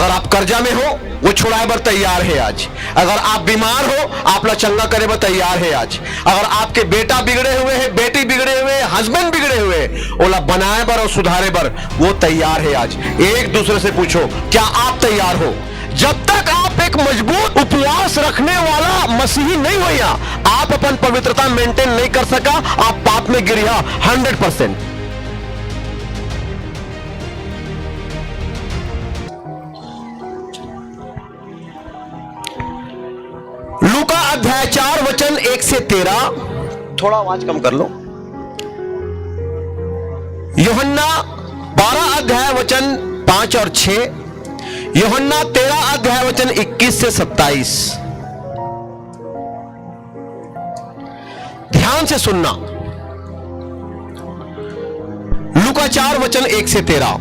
अगर आप कर्जा में हो, वो छुड़ाए बर तैयार है आज। अगर आप बीमार हो, आप ला चंगा करे बर तैयार है आज। अगर आपके बेटा बिगड़े हुए हैं, बेटी बिगड़े हुए हैं, हस्बैंड बिगड़े हुए, ओला बनाए बर और सुधारे बर वो तैयार है आज। एक दूसरे से पूछो, क्या आप तैयार हो? जब तक आप एक मजबूत उपवास रखने वाला मसीही नहीं होया, आप अपन पवित्रता मेंटेन नहीं कर सका, आप पाप में गिरिया 100%। लूका अध्याय 4 वचन 1 से 13, थोड़ा आवाज कम कर लो। यूहन्ना 12 अध्याय वचन 5 और 6, यूहन्ना 13 अध्याय वचन 21 से 27। ध्यान से सुनना। लूका 4 वचन 1 से 13।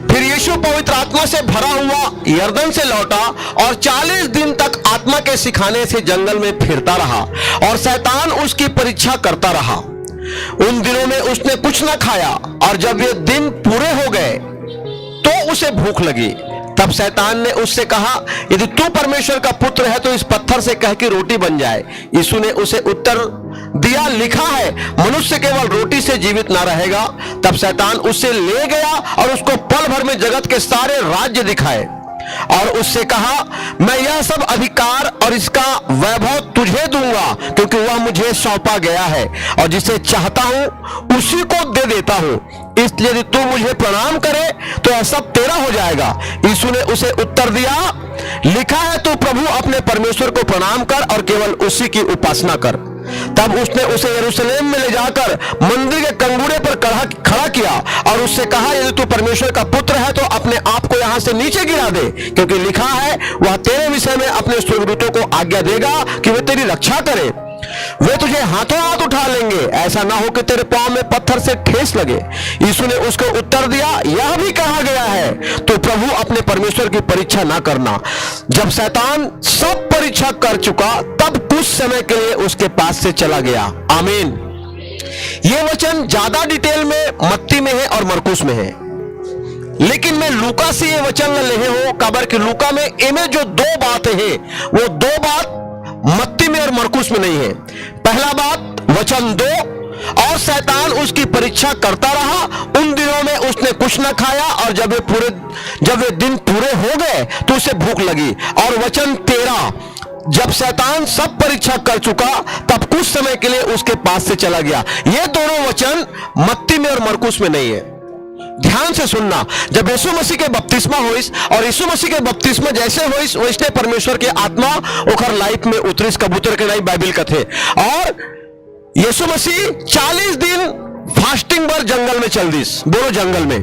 फिर यीशु पवित्र आत्मा से भरा हुआ यरदन से लौटा और 40 दिन तक आत्मा के सिखाने से जंगल में फिरता रहा और शैतान उसकी परीक्षा करता रहा। उन दिनों में उसने कुछ न खाया और जब ये दिन पूरे हो गए तो उसे भूख लगी। तब शैतान ने उससे कहा, यदि तू परमेश्वर का पुत्र है तो इस पत्थर से कह कि रोटी बन जाए। यीशु ने उसे उत्तर दिया, लिखा है, मनुष्य केवल रोटी से जीवित ना रहेगा। तब शैतान उससे ले गया और उसको पल भर में जगत के सारे राज्य दिखाए और उससे कहा, मैं यह सब अधिकार और इसका वैभव तुझे दूंगा, क्योंकि वह मुझे सौंपा गया है और जिसे चाहता हूं उसी को दे देता हूं। इसलिए यदि तू मुझे प्रणाम करे तो यह सब तेरा हो जाएगा। यीशु ने उसे उत्तर दिया, लिखा है, तू प्रभु अपने परमेश्वर को प्रणाम कर और केवल उसी की उपासना कर। तब उसने उसे यरूशलेम में ले जाकर मंदिर के कंगूरे पर खड़ा किया और उससे कहा, यदि तू परमेश्वर का पुत्र है तो अपने आप को यहां से नीचे गिरा दे, क्योंकि लिखा है, वह तेरे विषय में अपने स्वर्गदूतों को आज्ञा देगा कि वे तेरी रक्षा करें। वे तुझे हाथों हाथ उठा लेंगे, ऐसा ना हो कि तेरे पांव में पत्थर से ठेस लगे। यीशु ने उसको उत्तर दिया, यह भी कहा गया है, तो प्रभु अपने परमेश्वर की परीक्षा ना करना। जब शैतान सब परीक्षा कर चुका तब कुछ समय के लिए उसके पास से चला गया। आमीन। यह वचन ज्यादा डिटेल में मत्ती में है और मरकुस में है, लेकिन मैं लूका से ये वचन न ले हो कबर कि लूका में इनमें जो दो बातें हैं वो दो बात मत्ती में और मरकुस में नहीं है। पहला बात वचन 2, और शैतान उसकी परीक्षा करता रहा। उन दिनों में उसने कुछ न खाया और जब वे दिन पूरे हो गए तो उसे भूख लगी। और वचन 13, जब शैतान सब परीक्षा कर चुका तब कुछ समय के लिए उसके पास से चला गया। ये दोनों वचन मत्ती में और मरकुस में नहीं है। ध्यान से सुनना। जब यीशु मसीह के बपतिस्मा होइस और यीशु मसीह के बपतिस्मा जैसे होइस वैसे परमेश्वर के आत्मा ओखर लाइफ में उतरिस, कबूतर के नहीं बाइबिल कथे। और यीशु मसीह 40 दिन फास्टिंग पर जंगल में चल दिस, बोलो जंगल में।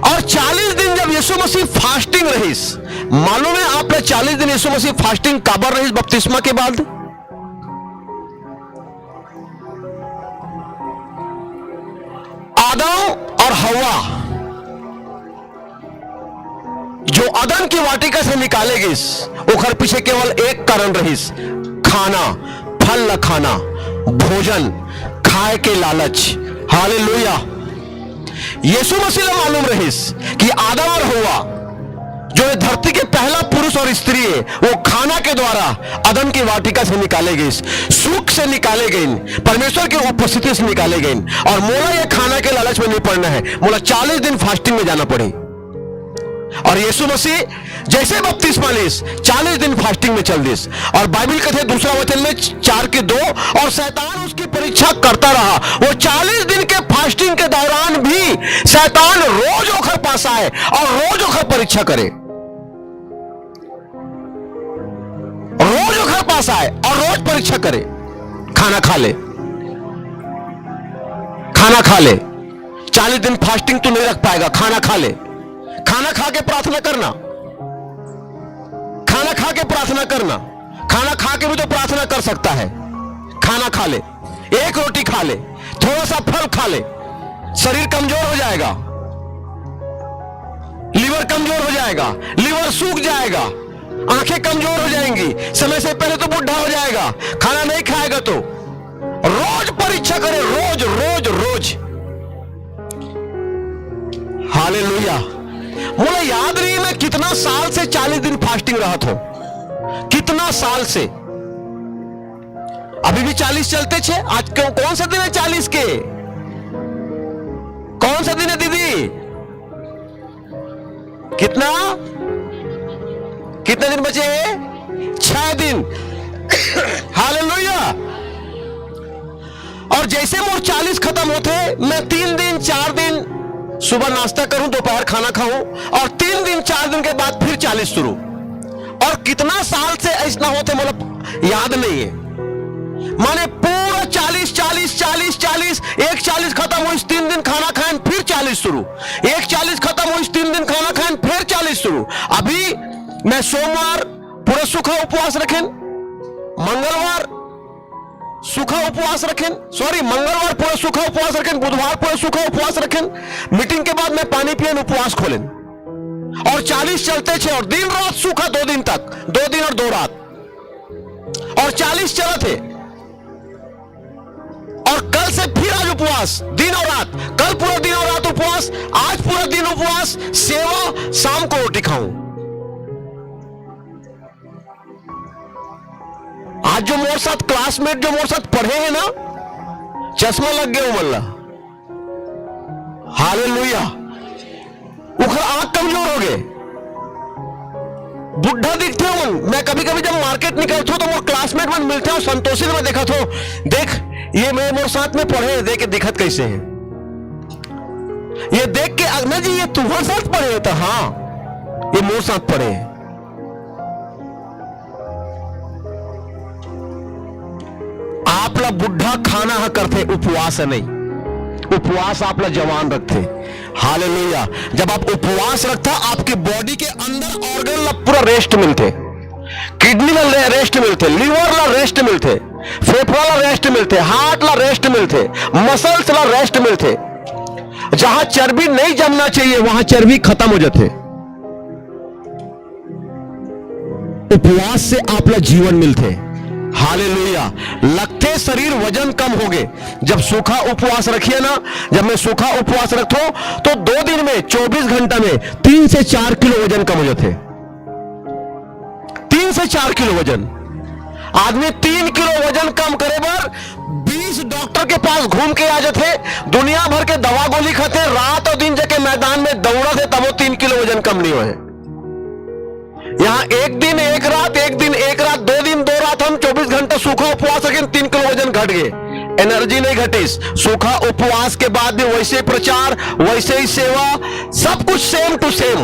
और 40 दिन जब यीशु मसीह फास्टिंग रहीस, मालूम है आपने 40 दिन यीशु मसीह फास्टिंग काबर रहीस बपतिस्मा के बाद? आदम और हवा जो अदन की वाटिका से निकाले गई, ओखर पीछे केवल एक कारण रहीस, खाना, फल न खाना, भोजन खाए के लालच। हालेलुया। यीशु मसीह को मालूम रहीस कि आदम और हवा जो धरती के पहला पुरुष और स्त्री है वो खाना के द्वारा अदन की वाटिका से निकाले गए, सुख से निकाले गए, परमेश्वर की उपस्थिति से निकाले गए। और मोला ये खाना के लालच में नहीं पड़ना है, मोला 40 दिन फास्टिंग में जाना पड़े। और यीशु मसीह जैसे बपतिस्मा लीस 40 दिन फास्टिंग में चल दिस। और बाइबिल कहते दूसरा वचन में 4:2, और शैतान उसकी परीक्षा करता रहा। वो 40 दिन के फास्टिंग के दौरान भी शैतान रोज ओखर पास आए और रोज ओखर परीक्षा करे, रोज ओखर पास आए और रोज परीक्षा करे। खाना खा ले, खाना खा ले, 40 दिन फास्टिंग तू नहीं रख पाएगा, खाना खा ले। खाना खा के प्रार्थना करना, खाना खा के प्रार्थना करना, खाना खा के भी तो प्रार्थना कर सकता है। खाना खा ले, एक रोटी खा ले, थोड़ा सा फल खा ले, शरीर कमजोर हो जाएगा, लीवर कमजोर हो जाएगा, लीवर सूख जाएगा, आंखें कमजोर हो जाएंगी, समय से पहले तो बुढ़ा हो जाएगा। खाना नहीं खाएगा तो रोज परीक्षा करे, रोज रोज रोज। हालेलुया। मुझे याद नहीं मैं कितना साल से 40 दिन फास्टिंग रहा था, कितना साल से। अभी भी 40 चलते छे। आज कौन सा दिन है 40 के? कौन सा दिन है दीदी? कितना दिन बचे? 6 दिन। हालेलुया। और जैसे मोर 40 खत्म होते, मैं 3 दिन 4 दिन सुबह नाश्ता करूं, दोपहर खाना खाऊं, और 3 दिन 4 दिन के बाद फिर 40 शुरू। और कितना साल से ऐसा होते मतलब याद नहीं है। माने पूरा 40 एक 40 खत्म हुई, 3 दिन खाना खाएं, फिर 40 शुरू। एक 40 खत्म हुई, 3 दिन खाना खाएं, फिर 40 शुरू। अभी मैं सोमवार पूरा सूखा उपवास रखें, मंगलवार सूखा उपवास रखें, मंगलवार पूरा सूखा उपवास रखें, बुधवार पूरा सूखा उपवास रखें, मीटिंग के बाद मैं पानी पिए उपवास खोलें, और 40 चलते छे। और दिन रात सूखा 2 दिन तक, 2 दिन और 2 रात, और 40 चला थे। और कल से फिर आज उपवास, दिन और रात। कल पूरा दिन और रात उपवास, आज पूरा दिन उपवास, सेवा, शाम को रोटी खाऊं। आज जो मोर साथ क्लासमेट जो मोर साथ पढ़े हैं ना, चश्मा लग गया मल्ला। हालेलुया। उखर आंख कमजोर हो गए, बुढ़ा दिखते हो। मैं कभी कभी जब मार्केट निकलता हूं तो मोर क्लासमेट मन मिलते हो, संतोषी में देखा था, देख ये मेरे मोर साथ में पढ़े, देख के दिखत कैसे है। ये देख के अग्ना जी ये तुम्हारे साथ पढ़े था? हाँ, ये मोर साथ पढ़े। आपला बुढ़ा खाना हा करते, उपवास है नहीं। उपवास आपला जवान रखते। हालेलुया। जब आप उपवास रखता, आपकी बॉडी के अंदर ऑर्गन ला पूरा रेस्ट मिलते, किडनी ला रेस्ट मिलते, लीवर ला रेस्ट मिलते, फेफड़ा ला रेस्ट मिलते, हार्ट ला रेस्ट मिलते, मसल्स ला रेस्ट मिलते। जहां चर्बी नहीं जमना चाहिए वहां चर्बी खत्म हो जाते। उपवास से आपला जीवन मिलते। हालेलुया। लगते शरीर वजन कम हो गए जब सूखा उपवास रखिए ना। जब मैं सूखा उपवास रखो तो 2 दिन में 24 घंटा में 3 से 4 किलो वजन कम हो जाते। 3 से 4 किलो वजन। आदमी 3 किलो वजन कम करे बर 20 डॉक्टर के पास घूम के आ जाते, दुनिया भर के दवा गोली खाते, रात और दिन जाके मैदान में दौड़ा थे, तब वो 3 किलो वजन कम नहीं हुए। यहां एक दिन एक रात, एक दिन एक रात, 2 दिन 2 रात हम 24 घंटा सूखा उपवास रखें, 3 किलो वजन घट गए। एनर्जी नहीं घटी। सूखा उपवास के बाद भी वैसे प्रचार, वैसे ही सेवा, सब कुछ सेम टू सेम।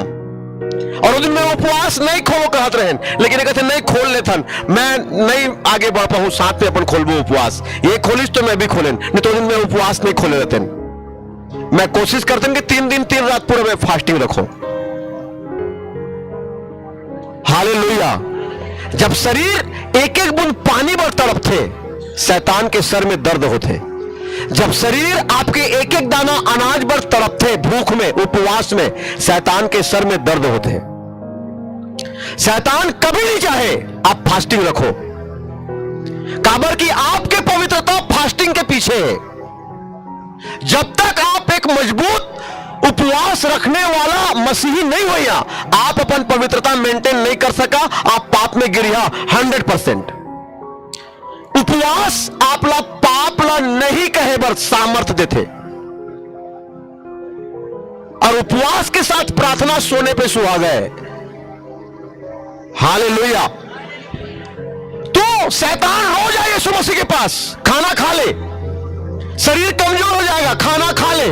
और उस दिन मैं उपवास नहीं खोलो कहते रहे, लेकिन कहते नहीं खोल लेते, मैं नहीं आगे बढ़ पाऊं, साथ में अपन खोलबो उपवास। ये खोलिस तो मैं भी खोलें, नहीं तो दिन मैं उपवास नहीं खोले रहते। मैं कोशिश करते कि 3 दिन 3 रात पूरा मैं फास्टिंग रखो। हालेलुया। जब शरीर एक एक बूंद पानी पर तड़पते, शैतान के सर में दर्द होते। जब शरीर आपके एक एक दाना अनाज पर तड़पते, भूख में, उपवास में, शैतान के सर में दर्द होते। शैतान कभी नहीं चाहे आप फास्टिंग रखो, काबर की आपके पवित्रता फास्टिंग के पीछे है। जब तक आप एक मजबूत उपवास रखने वाला मसीही नहीं हुआ, आप अपन पवित्रता मेंटेन नहीं कर सका, आप पाप में गिरिया 100%। उपवास आपला पाप ला नहीं कहे बर सामर्थ देते, और उपवास के साथ प्रार्थना सोने पे सुहा गए। हालेलुया। तो शैतान हो जाए यीशु मसीह के पास, खाना खा ले, शरीर कमजोर हो जाएगा, खाना खा ले,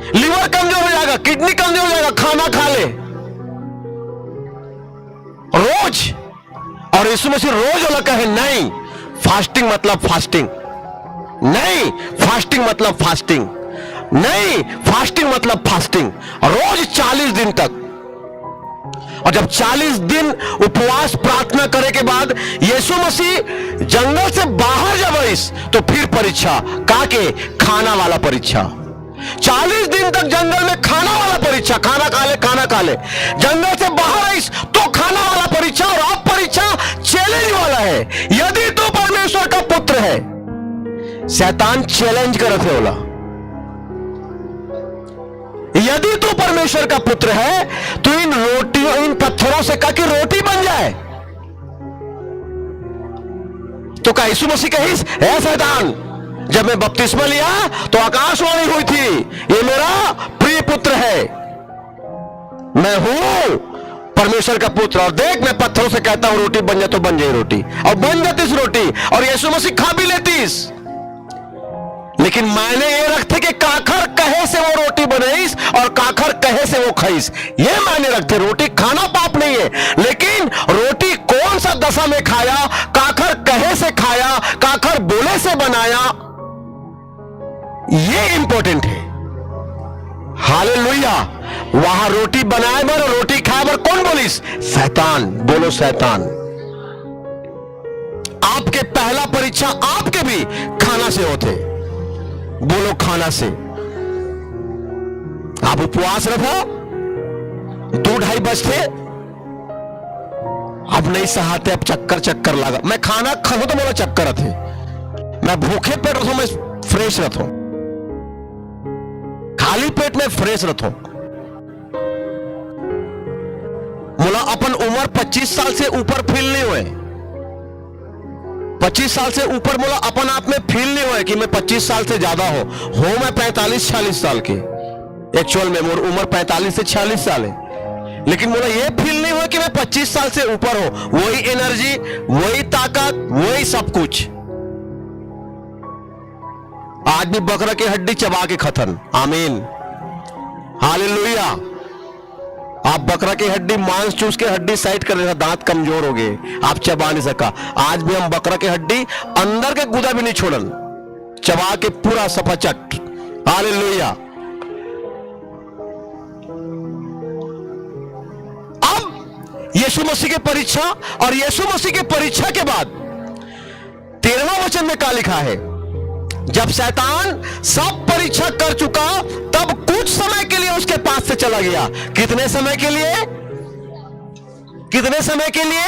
लीवर कमजोर हो जाएगा, किडनी कमजोर हो जाएगा, खाना खा ले रोज। और यीशु मसीह रोज वाला कहे नहीं, फास्टिंग मतलब फास्टिंग नहीं, फास्टिंग मतलब फास्टिंग नहीं, फास्टिंग मतलब फास्टिंग, रोज 40 दिन तक। और जब 40 दिन उपवास प्रार्थना करे के बाद यीशु मसीह जंगल से बाहर जब आई तो फिर परीक्षा, काके खाना वाला परीक्षा। 40 दिन तक जंगल में खाना वाला परीक्षा, खाना खा ले, खाना खा ले। जंगल से बाहर आई तो खाना वाला परीक्षा, और अब परीक्षा चैलेंज वाला है। यदि तू परमेश्वर का पुत्र है, शैतान चैलेंज करते होला, यदि तू परमेश्वर का पुत्र है तो इन रोटियों, इन पत्थरों से कह कि रोटी बन जाए। तो क्या यीशु मसीह कही, है शैतान, जब मैं बपतिस्मा लिया तो आकाशवाणी हुई थी, ये मेरा प्रिय पुत्र है, मैं हूं परमेश्वर का पुत्र, और देख मैं पत्थरों से कहता हूं रोटी बन जाए तो बन जाए रोटी, और बन जाती इस रोटी, और यीशु मसीह खा भी लेतीस। लेकिन मायने ये रखते कि काखर कहे से वो रोटी बनाईस और काखर कहे से वो खाईस, ये मायने रखते। रोटी खाना पाप नहीं है, लेकिन रोटी कौन सा दशा में खाया, काखर कहे से खाया, काखर बोले से बनाया, ये इंपॉर्टेंट है। हालेलुया। वहां रोटी बनाए बर, रोटी खाए बर कौन बोलिस, शैतान। बोलो शैतान। आपके पहला परीक्षा आपके भी खाना से होते, बोलो खाना से। आप उपवास रखो, 2-2:30 बजते, अब नहीं सहाते, अब चक्कर चक्कर लगा, मैं खाना खाऊं तो मेरा चक्कर थे, मैं भूखे पेट रखो, मैं फ्रेश रखो, खाली पेट में फ्रेश रखो। बोला अपन उम्र 25 साल से ऊपर फील नहीं हुए, 25 साल से ऊपर बोला अपन आप में फील नहीं हुआ कि मैं 25 साल से ज्यादा हो मैं 45-46 साल की, एक्चुअल में मोर उम्र 45 से 46 साल है, लेकिन बोला ये फील नहीं हुआ कि मैं 25 साल से ऊपर हो, वही एनर्जी, वही ताकत, वही सब कुछ। आज भी बकरा की हड्डी चबा के खत्म, आमीन, हालेलुया। आप बकरा की हड्डी, मांस चूस के हड्डी साइड कर देता, दांत कमजोर हो गए, आप चबा नहीं सका। आज भी हम बकरा की हड्डी अंदर के गुदा भी नहीं छोड़न, चबा के पूरा सफा चट, हालेलुया। अब यीशु मसीह की परीक्षा, और यीशु मसीह की परीक्षा के बाद 13वां वचन में क्या लिखा है, जब शैतान सब परीक्षा कर चुका तब कुछ समय के लिए उसके पास से चला गया। कितने समय के लिए, कितने समय के लिए,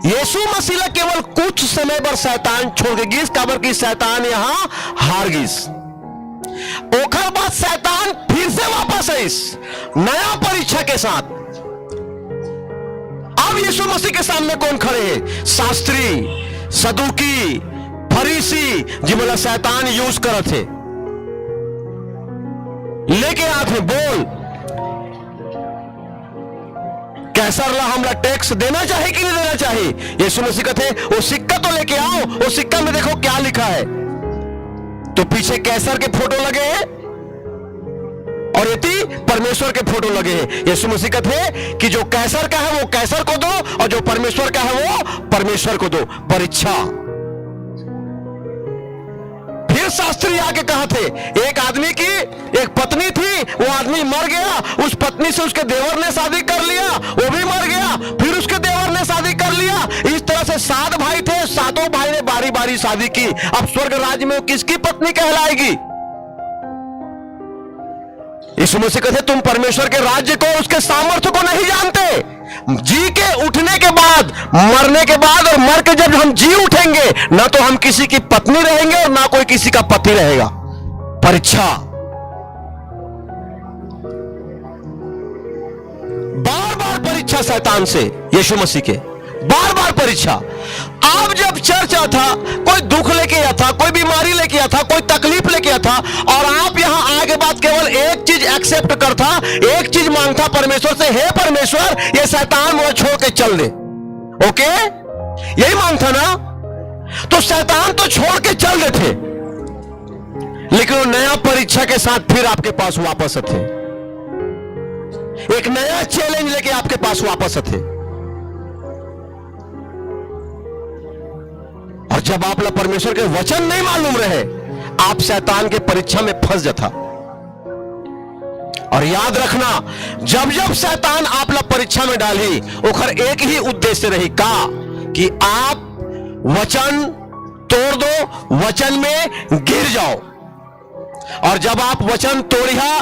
यीशु मसीह केवल कुछ समय पर शैतान छोड़ के गिस, काबर की शैतान यहां हार गिस। ओखर बाद शैतान फिर से वापस है इस नया परीक्षा के साथ। अब यीशु मसीह के सामने कौन खड़े हैं, शास्त्री, सदूकी, फरीसी, जिमला शैतान यूज करत थे, लेके आते, बोल कैसा रहा, हमला टैक्स देना चाहिए कि नहीं देना चाहिए। यीशु मसीह कहते वो सिक्का तो लेके आओ, वो सिक्का में देखो क्या लिखा है, तो पीछे कैसर के फोटो लगे हैं और यदि परमेश्वर के फोटो लगे हैं। यीशु मसीह कहते कि जो कैसर का है वो कैसर को दो, और जो परमेश्वर का है वो परमेश्वर को दो। परीक्षा। फिर शास्त्री आके कहा थे, एक आदमी की एक पत्नी थी, वो आदमी मर गया, उस पत्नी से उसके देवर ने शादी कर लिया, वो भी मर गया, फिर उसके देवर ने शादी कर लिया। इस तरह से 7 भाई थे, 7 भाई ने बारी बारी शादी की। अब स्वर्ग राज्य में वो किसकी पत्नी कहलाएगी। यीशु मसीह कहते तुम परमेश्वर के राज्य को, उसके सामर्थ्य को नहीं जानते। जी के उठने के बाद, मरने के बाद, और मर के जब हम जी उठेंगे, ना तो हम किसी की पत्नी रहेंगे और ना कोई किसी का पति रहेगा। परीक्षा, बार बार परीक्षा शैतान से, यीशु मसीह के बार बार परीक्षा। आप जब चर्च आता था, कोई दुख लेके आया था, कोई बीमारी लेके आया था, कोई तकलीफ लेके आया था, और आप यहां आगे बात केवल एक चीज एक्सेप्ट करता, एक चीज मांगता परमेश्वर से, हे परमेश्वर ये शैतान मुझे छोड़ के चल दे, ओके, यही मांगता ना। तो शैतान तो छोड़ के चल देते, लेकिन वो नया परीक्षा के साथ फिर आपके पास वापस थे, एक नया चैलेंज लेके आपके पास वापस थे। और जब आप परमेश्वर के वचन नहीं मालूम रहे, आप शैतान के परीक्षा में फंस जाता। और याद रखना, जब जब शैतान आप परीक्षा में डाली, ओखर एक ही उद्देश्य रही का, कि आप वचन तोड़ दो, वचन में गिर जाओ। और जब आप वचन तोड़िया,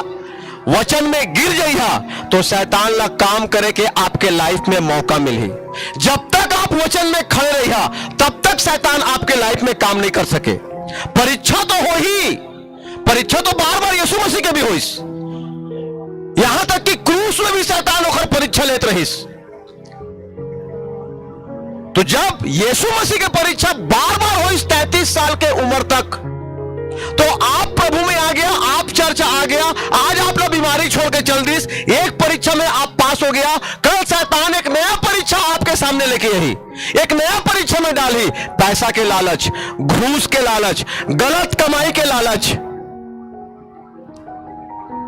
वचन में गिर जाइया, तो शैतान ला काम करे के आपके लाइफ में मौका मिली। जब तक आप वचन में खड़े रहिया, तब तक शैतान आपके लाइफ में काम नहीं कर सके। परीक्षा तो हो ही, परीक्षा तो बार बार यीशु मसीह के भी हुई, उसमें भी शैतान होकर परीक्षा लेत रहीस। तो जब यीशु मसीह की परीक्षा बार बार हो इस 33 साल के उम्र तक, तो आप प्रभु में आ गया, आप चर्च आ गया, आज आपने बीमारी छोड़ के चल दी, एक परीक्षा में आप पास हो गया, कल शैतान एक नया परीक्षा आपके सामने लेके आई, एक नया परीक्षा में डाली, पैसा के लालच, घूस के लालच, गलत कमाई के लालच,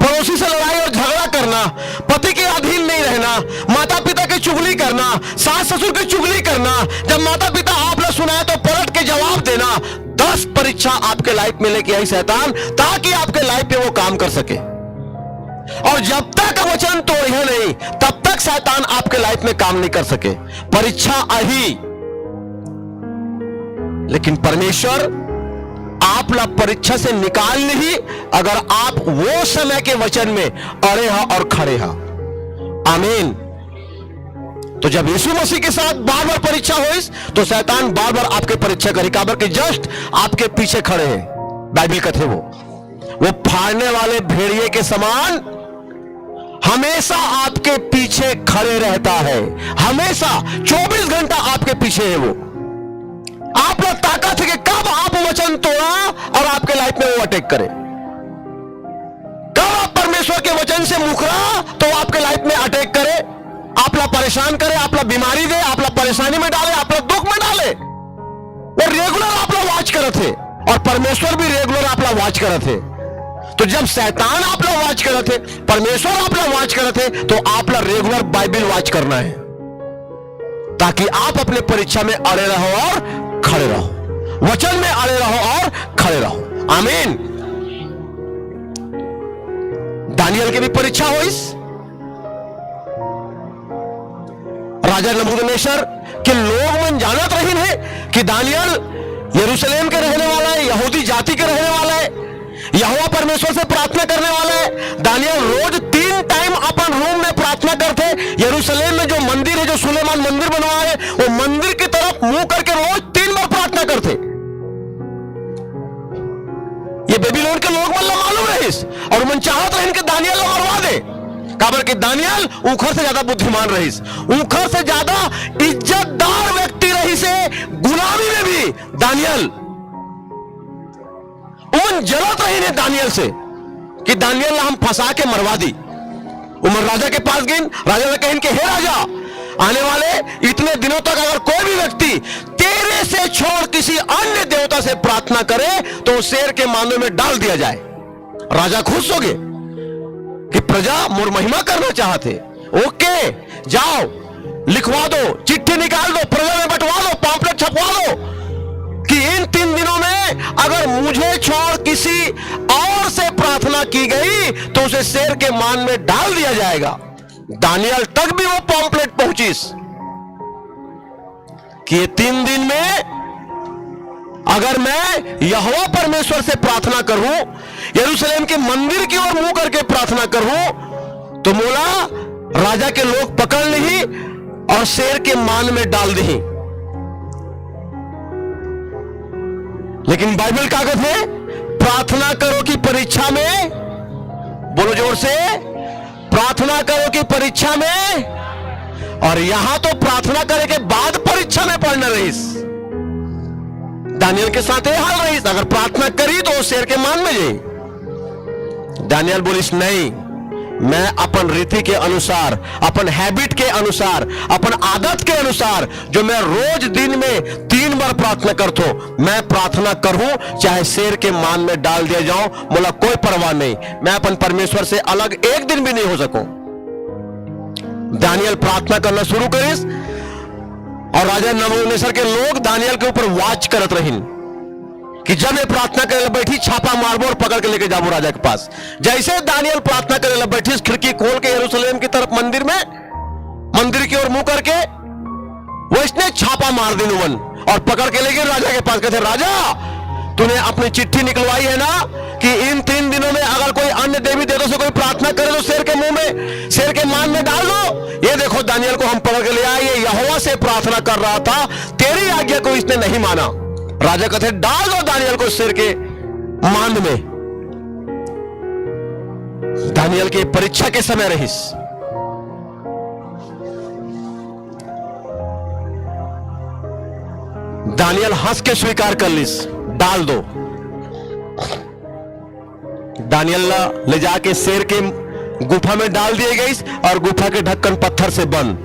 पड़ोसी से लड़ाई और झगड़ा करना, पति के अधीन नहीं रहना, माता पिता की चुगली करना, सास ससुर की चुगली करना, जब माता पिता आपने सुनाया तो पलट के जवाब देना। 10 परीक्षा आपके लाइफ में लेके आई शैतान, ताकि आपके लाइफ पे वो काम कर सके। और जब तक वचन तोड़े नहीं, तब तक शैतान आपके लाइफ में काम नहीं कर सके। परीक्षा आई, लेकिन परमेश्वर आप ला परीक्षा से निकाल नहीं, अगर आप वो समय के वचन में अड़े हा और खड़े हा। आमीन। तो जब यीशु मसीह के साथ बार बार परीक्षा हुई, तो शैतान बार बार आपके परीक्षा करी, काबर के जस्ट आपके पीछे खड़े हैं। बाइबल कहते वो फाड़ने वाले भेड़िए के समान हमेशा आपके पीछे खड़े रहता है, हमेशा 24 घंटा आपके पीछे है। वो आप लोग ताकत है कि कब आप वचन तोड़ा और आपके लाइफ में वो अटैक करे, कब आप परमेश्वर के वचन से मुकरा तो आपके लाइफ में अटैक करे, आपला परेशान करे, आपला बीमारी दे, आपला परेशानी में डाले, आपला दुख में डाले। वो रेगुलर आपला वॉच करे थे, और परमेश्वर भी रेगुलर आपला वॉच करे थे। तो जब शैतान आपला वॉच करे थे, परमेश्वर आपला वॉच करे थे, तो आपला रेगुलर बाइबल वॉच करना है, ताकि आप अपने परीक्षा में अड़े रहो और खड़े रहो, वचन में अड़े रहो और खड़े रहो। आमीन। दानियल की भी परीक्षा हुई। राजा नबूकदनेस्सर के लोग मन जानत रही है कि दानियल यरूशलेम के रहने वाला है, यहूदी जाति के रहने वाला है, यहोवा परमेश्वर से प्रार्थना करने वाला है। दानियल रोज 3 टाइम अपन रूम में प्रार्थना करते। यरूशलेम में जो मंदिर है, जो सुलेमान मंदिर बनवा है, वो मंदिर की तरफ मुंह करके रोज 3 बार प्रार्थना करते। ये बेबीलोन के लोग मतलब मालूम रहीस, और मन चाहत रहे कि दानियल को मरवा दे, काबर कि दानियल उखर से ज्यादा बुद्धिमान रहीस, उखर से ज्यादा इज्जतदार व्यक्ति रही से। गुलामी में भी दानियल उन जरूरत रही ने दानियल से कि दानियल हम फंसा के मरवा दी। उमर राजा के पास गई, राजा ने कहा कि हे राजा, आने वाले इतने दिनों तक अगर कोई भी व्यक्ति तेरे से छोड़ किसी अन्य देवता से प्रार्थना करे तो शेर के मांदे में डाल दिया जाए। राजा खुश हो गए कि प्रजा मोर महिमा करना चाहते। ओके, जाओ लिखवा दो, चिट्ठी निकाल दो, प्रजा में बंटवा दो, पॉम्पलेट छपवा दो कि इन 3 दिनों में अगर मुझे छोड़ किसी और से प्रार्थना की गई तो उसे शेर के मान में डाल दिया जाएगा। दानियल तक भी वो पॉम्पलेट पहुंची कि ये 3 दिन में अगर मैं यहोवा परमेश्वर से प्रार्थना करूं, यरूशलेम के मंदिर की ओर मुंह करके प्रार्थना करूं, तो मोला राजा के लोग पकड़ ली और शेर के मान में डाल दी। लेकिन बाइबल का कहते है, प्रार्थना करो कि परीक्षा में, बोलो जोर से, प्रार्थना करो कि परीक्षा में। और यहां तो प्रार्थना करे के बाद परीक्षा में पढ़ना रहीस। दानियल के साथ ये हाल रहीस, अगर प्रार्थना करी तो शेर के मान में जाई। दानियल बोलिस नहीं, मैं अपन रीति के अनुसार, अपन हैबिट के अनुसार, अपन आदत के अनुसार, जो मैं रोज दिन में 3 बार प्रार्थना करता हूं, मैं प्रार्थना करूं चाहे शेर के मान में डाल दिया जाऊं, बोला कोई परवाह नहीं, मैं अपन परमेश्वर से अलग एक दिन भी नहीं हो सकूं। दानियल प्रार्थना करना शुरू करिस, और राजा नबूकदनेस्सर के लोग दानियल के ऊपर वॉच करत रहिन कि जब ये प्रार्थना करे बैठी, छापा मारबो और पकड़ के लेके जाबो राजा के पास। जैसे दानियल प्रार्थना करे बैठी, खिड़की खोल के यरूशलेम की तरफ मंदिर में, मंदिर की ओर मुंह करके वो इसने छापा मार दी नुवन और पकड़ के लेके राजा के पास। कहते राजा, तूने अपनी चिट्ठी निकलवाई है ना कि इन 3 दिनों में अगर कोई अन्य देवी देवता से कोई प्रार्थना करे तो शेर के मुंह में, शेर के मान में डाल दो। ये देखो दानियल को हम पकड़ के ले आए, ये यहोवा से प्रार्थना कर रहा था, तेरी आज्ञा को इसने नहीं माना। राजा कहते डाल दो दानियल को शेर के मान में। दानियल के परीक्षा के समय रहीस, दानियल हंस के स्वीकार कर लिस, डाल दो। दानियल ले जाके शेर के गुफा में डाल दिए गई और गुफा के ढक्कन पत्थर से बंद।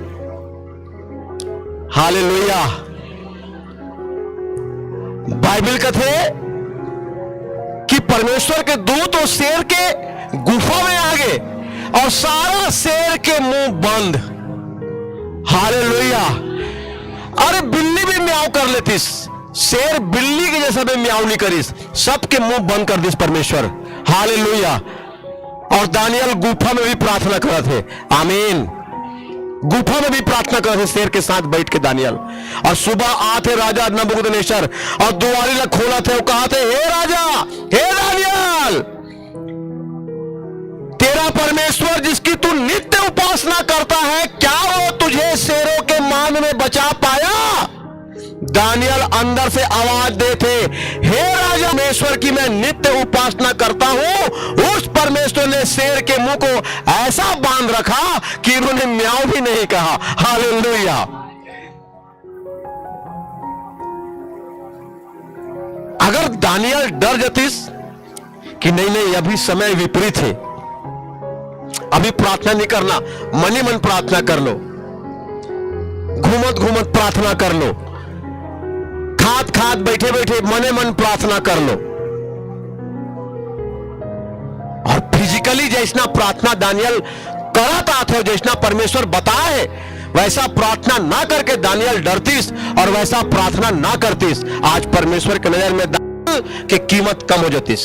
हालेलुया। बाइबल कहते कि परमेश्वर के दूत और शेर के गुफा में आ गए और सारा शेर के मुंह बंद। हालेलुया। अरे बिल्ली भी म्याऊ कर लेतीस, शेर बिल्ली के जैसा भी म्याऊ नहीं करीस, सबके मुंह बंद कर दिस परमेश्वर। हालेलुया। और दानियल गुफा में भी प्रार्थना कर रहे थे। आमीन। गुफा में भी प्रार्थना कर रहे थे शेर के साथ बैठ के दानियल। और सुबह आते राजा नबूकदनेस्सर और दुआरी लग खोला थे, वो कहा थे, हे राजा, हे दानियल, तेरा परमेश्वर जिसकी तू नित्य उपासना करता है, क्या वो तुझे शेरों के मान में बचा पाया? दानियल अंदर से आवाज देते, हे राजा, परमेश्वर की मैं नित्य उपासना करता हूं। उस परमेश्वर ने शेर के मुंह को ऐसा बांध रखा कि उन्होंने म्याऊ भी नहीं कहा। हालेलुया। अगर दानियल डर जतीस कि नहीं नहीं अभी समय विपरीत है, अभी प्रार्थना नहीं करना, मन ही मन प्रार्थना कर लो, घूमत घूमत प्रार्थना कर लो, खात खात बैठे बैठे मने मन प्रार्थना कर लो। और फिजिकली जैसा प्रार्थना दानियल करत आते हो, जैसा परमेश्वर बताए वैसा प्रार्थना ना करके दानियल डरतीस और वैसा प्रार्थना ना करतीस, आज परमेश्वर की नजर में दानियल की कीमत कम हो जातीस।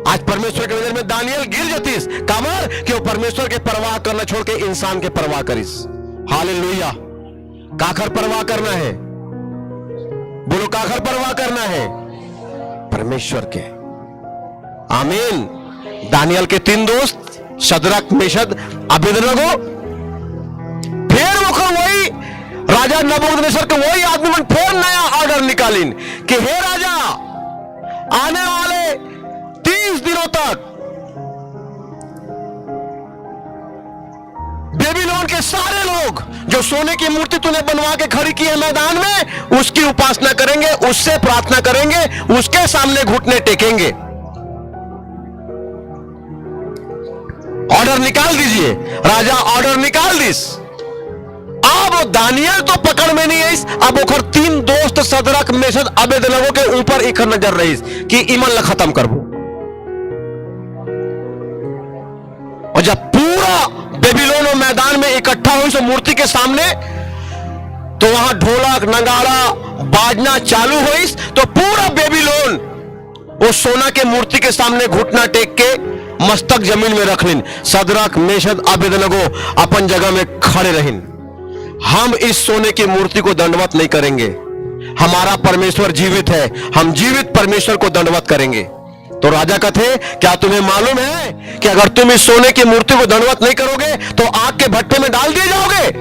आज परमेश्वर की नजर में दानियल गिर जातीस, कामर कि वो परमेश्वर के परवाह करना छोड़ के इंसान के परवाह करीस। हालेलुया। काखर परवाह करना है? बोलो, काखर परवाह करना है? परमेश्वर के। आमीन। दानियल के 3 दोस्त शद्रक, मेशक, अबेदनगो, फिर वो वही राजा नबूकदनेस्सर के वही आदमी मन फिर नया ऑर्डर निकालिन कि हे राजा, आने वाले 30 दिनों तक बेबीलोन के सारे लोग जो सोने की मूर्ति तूने बनवा के खड़ी की है मैदान में, उसकी उपासना करेंगे, उससे प्रार्थना करेंगे, उसके सामने घुटने टेकेंगे। ऑर्डर निकाल दीजिए। राजा ऑर्डर निकाल दिस। अब दानियल तो पकड़ में नहीं है, अब ओखर 3 दोस्त शद्रक, मेशक, अबेदनगो के ऊपर एक नजर रही कि ईमन ला खत्म करबो। और जब पूरा बेबीलोन मैदान में इकट्ठा हुई सो मूर्ति के सामने, तो वहां ढोलक नगाड़ा बाजना चालू हुई, तो पूरा बेबीलोन वो सोना के मूर्ति के सामने घुटना टेक के मस्तक जमीन में रख लिन। शद्रक, मेशक, अबेदनगो अपन जगह में खड़े रहिन। हम इस सोने की मूर्ति को दंडवत नहीं करेंगे, हमारा परमेश्वर जीवित है, हम जीवित परमेश्वर को दंडवत करेंगे। तो राजा कहते, क्या तुम्हें मालूम है कि अगर तुम इस सोने की मूर्ति को दंडवत नहीं करोगे तो आग के भट्टे में डाल दिए जाओगे?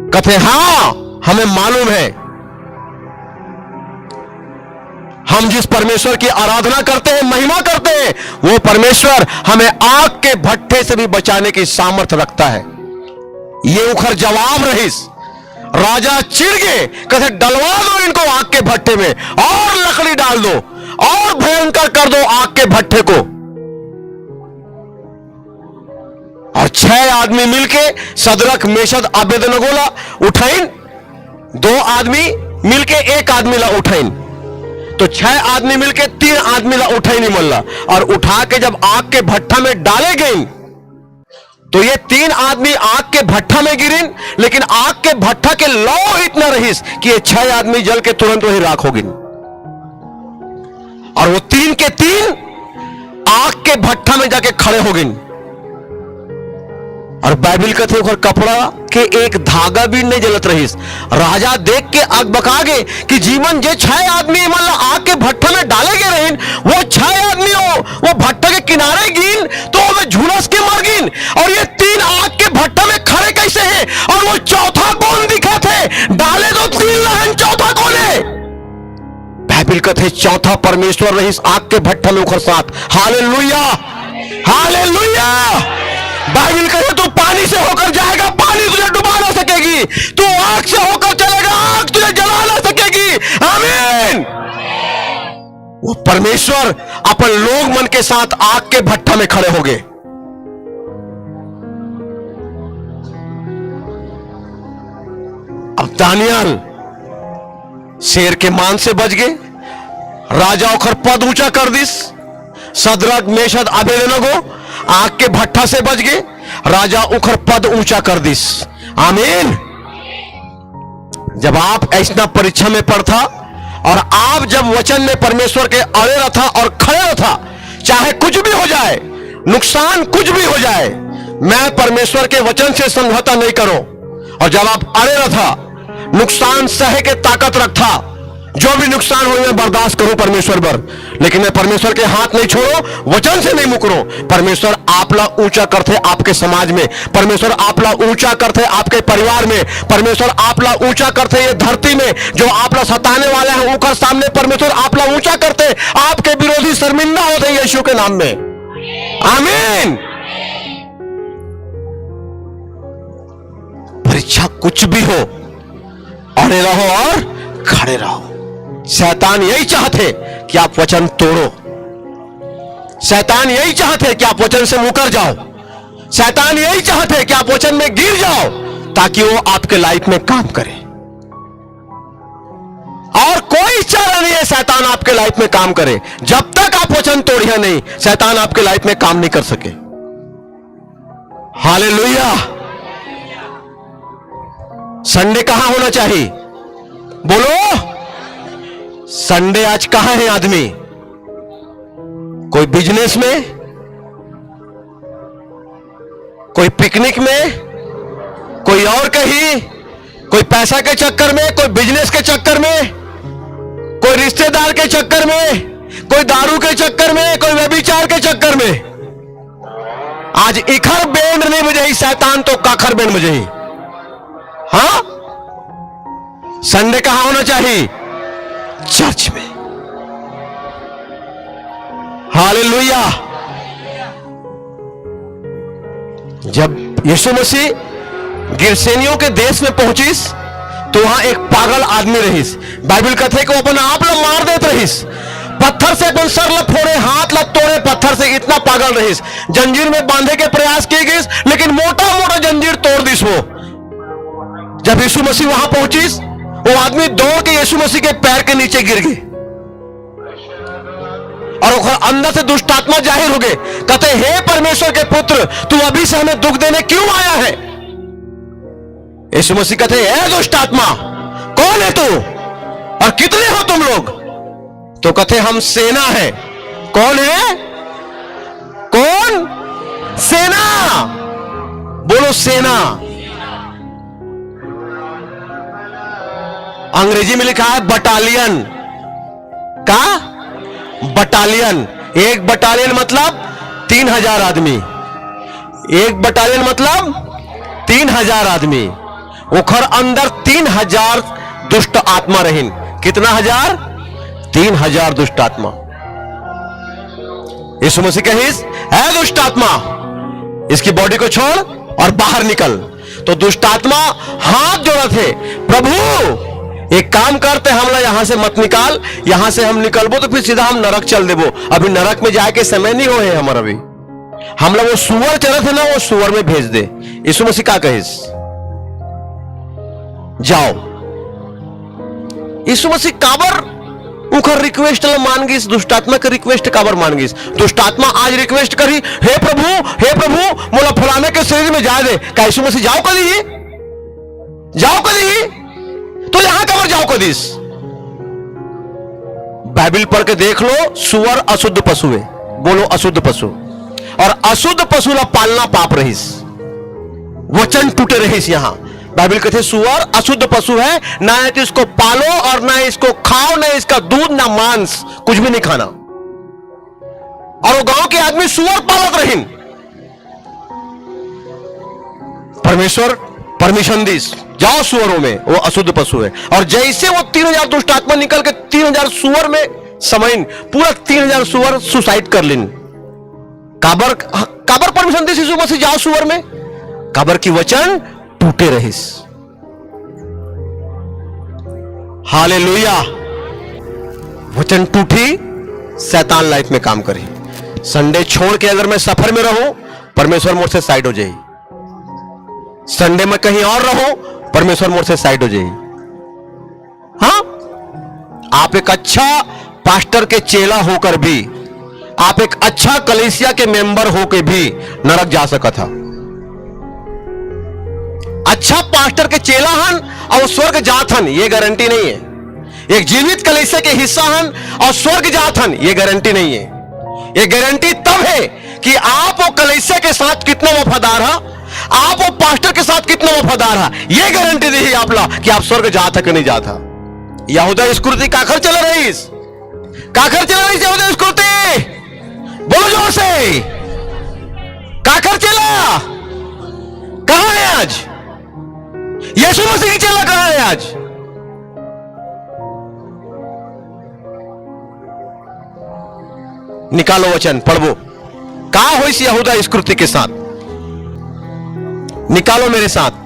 कहते, हां हमें मालूम है। हम जिस परमेश्वर की आराधना करते हैं, महिमा करते हैं, वो परमेश्वर हमें आग के भट्टे से भी बचाने की सामर्थ्य रखता है। ये उखर जवाब रहीस। राजा चिढ़ गए, कहते डलवा दो इनको आग के भट्टे में और लकड़ी डाल दो और भयंकर कर दो आग के भट्टे को। और 6 आदमी मिलके शद्रक, मेशक, अबेदनगो उठाइन, 2 आदमी मिलके 1 आदमी ला उठाइन, तो 6 आदमी मिलके 3 आदमी ला उठाई नहीं मल्ला। और उठा के जब आग के भट्टा में डाले गए तो ये 3 आदमी आग के भट्टा में गिरिन, लेकिन आग के भट्टा के लौ इतना रहीस कि ये 6 आदमी जल के तुरंत वही राख हो गिन। और वो 3 के 3 आग के भट्टा में जाके खड़े हो गए। और बाइबल कहते हैं कपड़ा के एक धागा भी नहीं जलत रहीस। राजा देख के आग बका गए कि जीवन जे 6 आदमी मतलब आग के भट्टा में डाले गए रहीन, वो 6 आदमी वो भट्टा के किनारे गिन तो हमें झुलस के मर गिन। और ये 3 आग के भट्टा में खड़े कैसे हैं? और वो चौथा कौन दिखा थे? डाले तो 3 लहन, चौथा कौन है? बाइबल कहते चौथा परमेश्वर रहीस आग के भट्टा में उखर साथ। Hallelujah, hallelujah. बाइबल कहते तू पानी से होकर जाएगा, पानी तुझे डुबा ना सकेगी। तू आग से होकर चलेगा, आग तुझे जला ना सकेगी। वो परमेश्वर अपन लोग मन के साथ आग के भट्ठा में खड़े हो गए। अब दानियल शेर के मान से बच गए, राजा ओखर पद ऊंचा कर दिस। सदरक मेशद अबेदनगो आग के भट्ठा से बच गए, राजा उखर पद ऊंचा कर दिस। आमीन। जब आप ऐसा परीक्षा में पढ़ता और आप जब वचन में परमेश्वर के अड़े रहा और खड़े रहा, चाहे कुछ भी हो जाए, नुकसान कुछ भी हो जाए, मैं परमेश्वर के वचन से समझौता नहीं करो। और जब आप अड़े रहा, नुकसान सहे के ताकत रखता, जो भी नुकसान हो मैं बर्दाश्त करूं परमेश्वर पर, लेकिन मैं परमेश्वर के हाथ नहीं छोड़ो, वचन से नहीं मुकरो। परमेश्वर आपला ऊंचा करते आपके समाज में, परमेश्वर आपला ऊंचा करते आपके परिवार में, परमेश्वर आपला ऊंचा करते ये धरती में। जो आपला सताने वाले हैं उनके सामने परमेश्वर आपला ऊंचा करते, आपके विरोधी शर्मिंदा होते यीशु के नाम में। आमीन। परीक्षा कुछ भी हो, अड़े रहो और खड़े रहो। शैतान यही चाहते कि आप वचन तोड़ो, शैतान यही चाहते कि आप वचन से मुकर जाओ, शैतान यही चाहते कि आप वचन में गिर जाओ, ताकि वो आपके लाइफ में काम करे। और कोई चारा नहीं है शैतान आपके लाइफ में काम करे। जब तक आप वचन तोड़िए नहीं, शैतान आपके लाइफ में काम नहीं कर सके। हालेलुया। संडे कहां होना चाहिए? बोलो। संडे आज कहां है आदमी? कोई बिजनेस में, कोई पिकनिक में, कोई और कहीं, कोई पैसा के चक्कर में, कोई बिजनेस के चक्कर में, कोई रिश्तेदार के चक्कर में, कोई दारू के चक्कर में, कोई व्यभिचार के चक्कर में। आज इखर बैंड नहीं बजाई, शैतान तो काखर बैंड बजाई। हाँ, संडे कहां होना चाहिए? चर्च में। हालेलुया। जब यीशु मसीह गिरसेनियों के देश में पहुंचिस तो वहां एक पागल आदमी रहीस। बाइबल कहते कि वो अपन आप ला मार देते रहीस, पत्थर से अपन सर ला फोड़े, हाथ ला तोड़े पत्थर से, इतना पागल रहीस। जंजीर में बांधे के प्रयास किए गए, लेकिन मोटा मोटा जंजीर तोड़ दिस वो। जब यीशु मसीह वहां पहुंचिस, वो आदमी दौड़ के यीशु मसीह के पैर के नीचे गिर गए और अंदर से दुष्ट आत्मा जाहिर हो गए। कहते, हे परमेश्वर के पुत्र, तू अभी से हमें दुख देने क्यों आया है? यीशु मसीह कहते, हे दुष्ट आत्मा, कौन है तू और कितने हो तुम लोग? तो कहते, हम सेना है। कौन है? कौन? सेना। बोलो सेना। अंग्रेजी में लिखा है बटालियन। का? बटालियन। एक बटालियन मतलब 3000 आदमी। एक बटालियन मतलब 3000 आदमी। ओखर अंदर 3000 दुष्ट आत्मा रहीन। कितना हजार? 3000 दुष्ट आत्मा। यीशु मसीह कहिस, है दुष्ट आत्मा, इसकी बॉडी को छोड़ और बाहर निकल। तो दुष्ट आत्मा हाथ जोड़ा थे, प्रभु एक काम करते, हमला यहां से मत निकाल, यहां से हम निकलबो तो फिर सीधा हम नरक चल देबो। अभी नरक में जाके समय नहीं हो है हमारा। अभी हमला वो सुअर चलत है ना, वो सुअर में भेज दे। यीशु मसीह का कहिस, जाओ। यीशु मसीह काबर उनका रिक्वेस्ट मान गई, दुष्टात्मा का रिक्वेस्ट काबर मान गई? दुष्टात्मा आज रिक्वेस्ट करी, हे प्रभु मोला फलाने के शरीर में जा दे। क्या यीशु मसीह जाओ कदी? जाओ कदी? तो यहां कबर जाओ कदीस? बाइबल पढ़ के देख लो, सुअर अशुद्ध पशु है। बोलो अशुद्ध पशु। और अशुद्ध पशु ला पालना पाप रहीस, वचन टूटे रहीस। यहां बाइबल कहते सुअर अशुद्ध पशु है, ना है तो इसको पालो और ना इसको खाओ, ना इसका दूध ना मांस, कुछ भी नहीं खाना। और वो गांव के आदमी सुअर पालत रहीन। परमेश्वर परमिशन दिस, जाओ सुअरों में, वो अशुद्ध पशु है। और जैसे वो 3000 दुष्ट आत्मा निकल के 3000 सुअर में समाइन, पूरा 3000 सुअर सुसाइड कर लेन। काबर काबर परमिशन दिस यीशु मसीह, जाओ सुअर में? काबर की वचन टूटे रहीस। हालेलुया। वचन टूटी शैतान लाइफ में काम करे। संडे छोड़ के अगर मैं सफर में रहूं, परमेश्वर मुझसे साइड हो जाए। संडे में कहीं और रहूं, परमेश्वर मुझसे साइड हो जाए। हाँ, आप एक अच्छा पास्टर के चेला होकर भी, आप एक अच्छा कलीसिया के मेंबर होकर भी नरक जा सका था। अच्छा पास्टर के चेला हन और स्वर्ग जात हन, यह गारंटी नहीं है। एक जीवित कलीसिया के हिस्सा हन और स्वर्ग जात हन, यह गारंटी नहीं है। यह गारंटी तब है कि आप वो कलीसिया के साथ कितने वफादार है, आप वो पास्टर के साथ कितने वफादार है। यह गारंटी दी आप ला कि आप स्वर्ग जात है कि नहीं जाता। यहूदा स्कृति काखर चल रही, काखर चल रही यहूदा स्कृति, बोलो जोर से, काखर चला। कहां है आज यीशु मसीह की चेला, कहां है आज? निकालो वचन, पढ़ो, कहां हो इस यहूदा स्कृति के साथ? निकालो मेरे साथ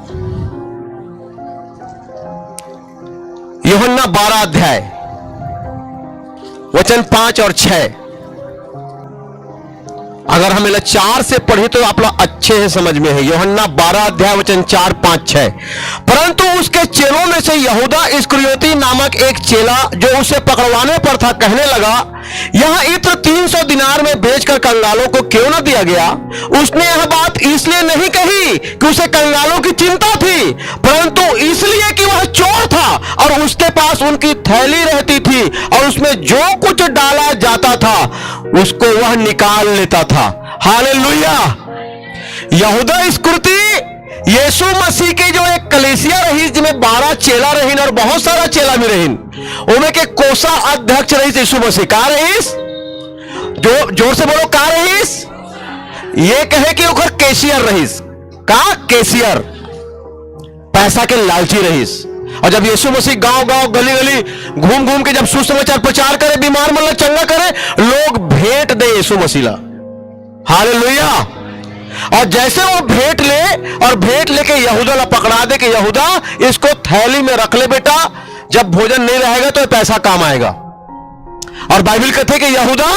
यूहन्ना 12 अध्याय वचन 5 और 6। अगर हम 4 से पढ़े तो आप लोग अच्छे से समझ में है। यूहन्ना 12 अध्याय वचन 4, 5, 6। परंतु उसके चेलों में से यहूदा इस्करियोती नामक एक चेला जो उसे पकड़वाने पर था, कहने लगा, यह इत्र 300 दिनार में बेचकर कंगालों को क्यों न दिया गया? उसने यह बात इसलिए नहीं कही कि उसे कंगालों की चिंता थी, परंतु इसलिए कि वह चोर था और उसके पास उनकी थैली रहती थी और उसमें जो कुछ डाला जाता था उसको वह निकाल लेता था। हालेलुया। यहूदा इस्करियोती यीशु मसीह की जो एक कलीसिया रही, जिसमें 12 चेला रहीन और बहुत सारा चेला भी रहीन, उनमें के कोसा अध्यक्ष रही यीशु मसीह। का रहीस? जो जोर से बोलो, का रहीस? ये कहे कि ओकर कैशियर रहीस। का कैशियर? पैसा के लालची रहीस। और जब यीशु मसीह गांव गांव गली गली घूम घूम के जब सुसमाचार प्रचार करे, बीमार मतलब चंगा करे, लोग भेंट दे यीशु मसीह ला। हालेलुया। और जैसे वो भेंट ले और भेंट लेके यहूदा ला पकड़ा दे कि यहूदा इसको थैली में रख ले बेटा, जब भोजन नहीं रहेगा तो पैसा काम आएगा। और बाइबल कहते कि यहूदा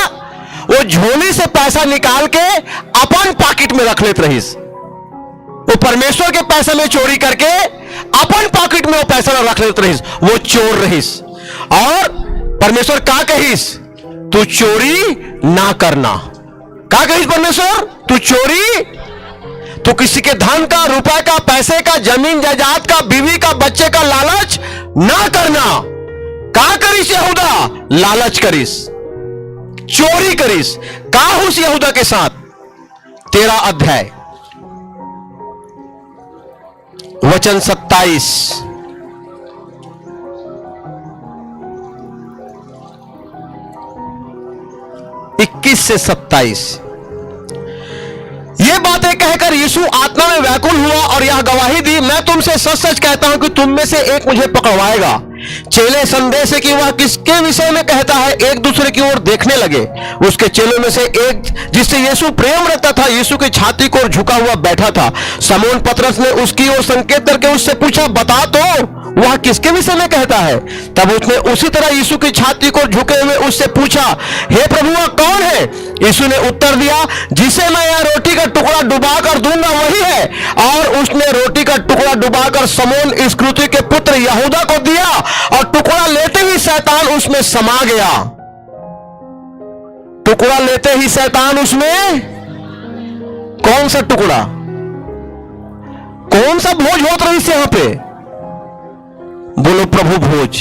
वो झोली से पैसा निकाल के अपन पॉकेट में रख लेते रहीस। वो परमेश्वर के पैसे में चोरी करके अपन पॉकेट में वो पैसा रख लेते रहीस। वो चोर रहीस। और परमेश्वर का कहीस? तू चोरी ना करना। का कहीस परमेश्वर? तू चोरी, तू किसी के धन का, रुपए का, पैसे का, जमीन जायदाद का, बीवी का, बच्चे का लालच ना करना। का करीस यहूदा? लालच करीस, चोरी करीस। का हुस यहूदा के साथ? 13 अध्याय वचन 27। 21 से 27। ये बातें कहकर यीशु आत्मा में व्याकुल हुआ और यह गवाही दी, मैं तुमसे सच सच कहता हूं कि तुम में से एक मुझे पकड़वाएगा। चेले संदेश है कि वह किसके विषय में कहता है, एक दूसरे की ओर देखने लगे। उसके चेलों में से एक, जिससे यीशु प्रेम रखता था, यीशु की छाती को झुका हुआ बैठा था। शमौन पतरस ने उसकी ओर संकेत करके उससे पूछा, बता तो वह किसके विषय में कहता है? तब उसने उसी तरह यीशु की छाती को झुके हुए उससे पूछा, हे प्रभु वह कौन है? यीशु ने उत्तर दिया, जिसे मैं यह रोटी का टुकड़ा डुबाकर दूंगा वही है। और उसने रोटी का टुकड़ा डुबाकर शमौन इस्करियोती के पुत्र यहूदा को दिया और टुकड़ा लेते ही शैतान उसमें समा गया। टुकड़ा लेते ही शैतान उसमें, कौन सा टुकड़ा? कौन सा भोज होता रही से यहां पे? बोलो प्रभु भोज।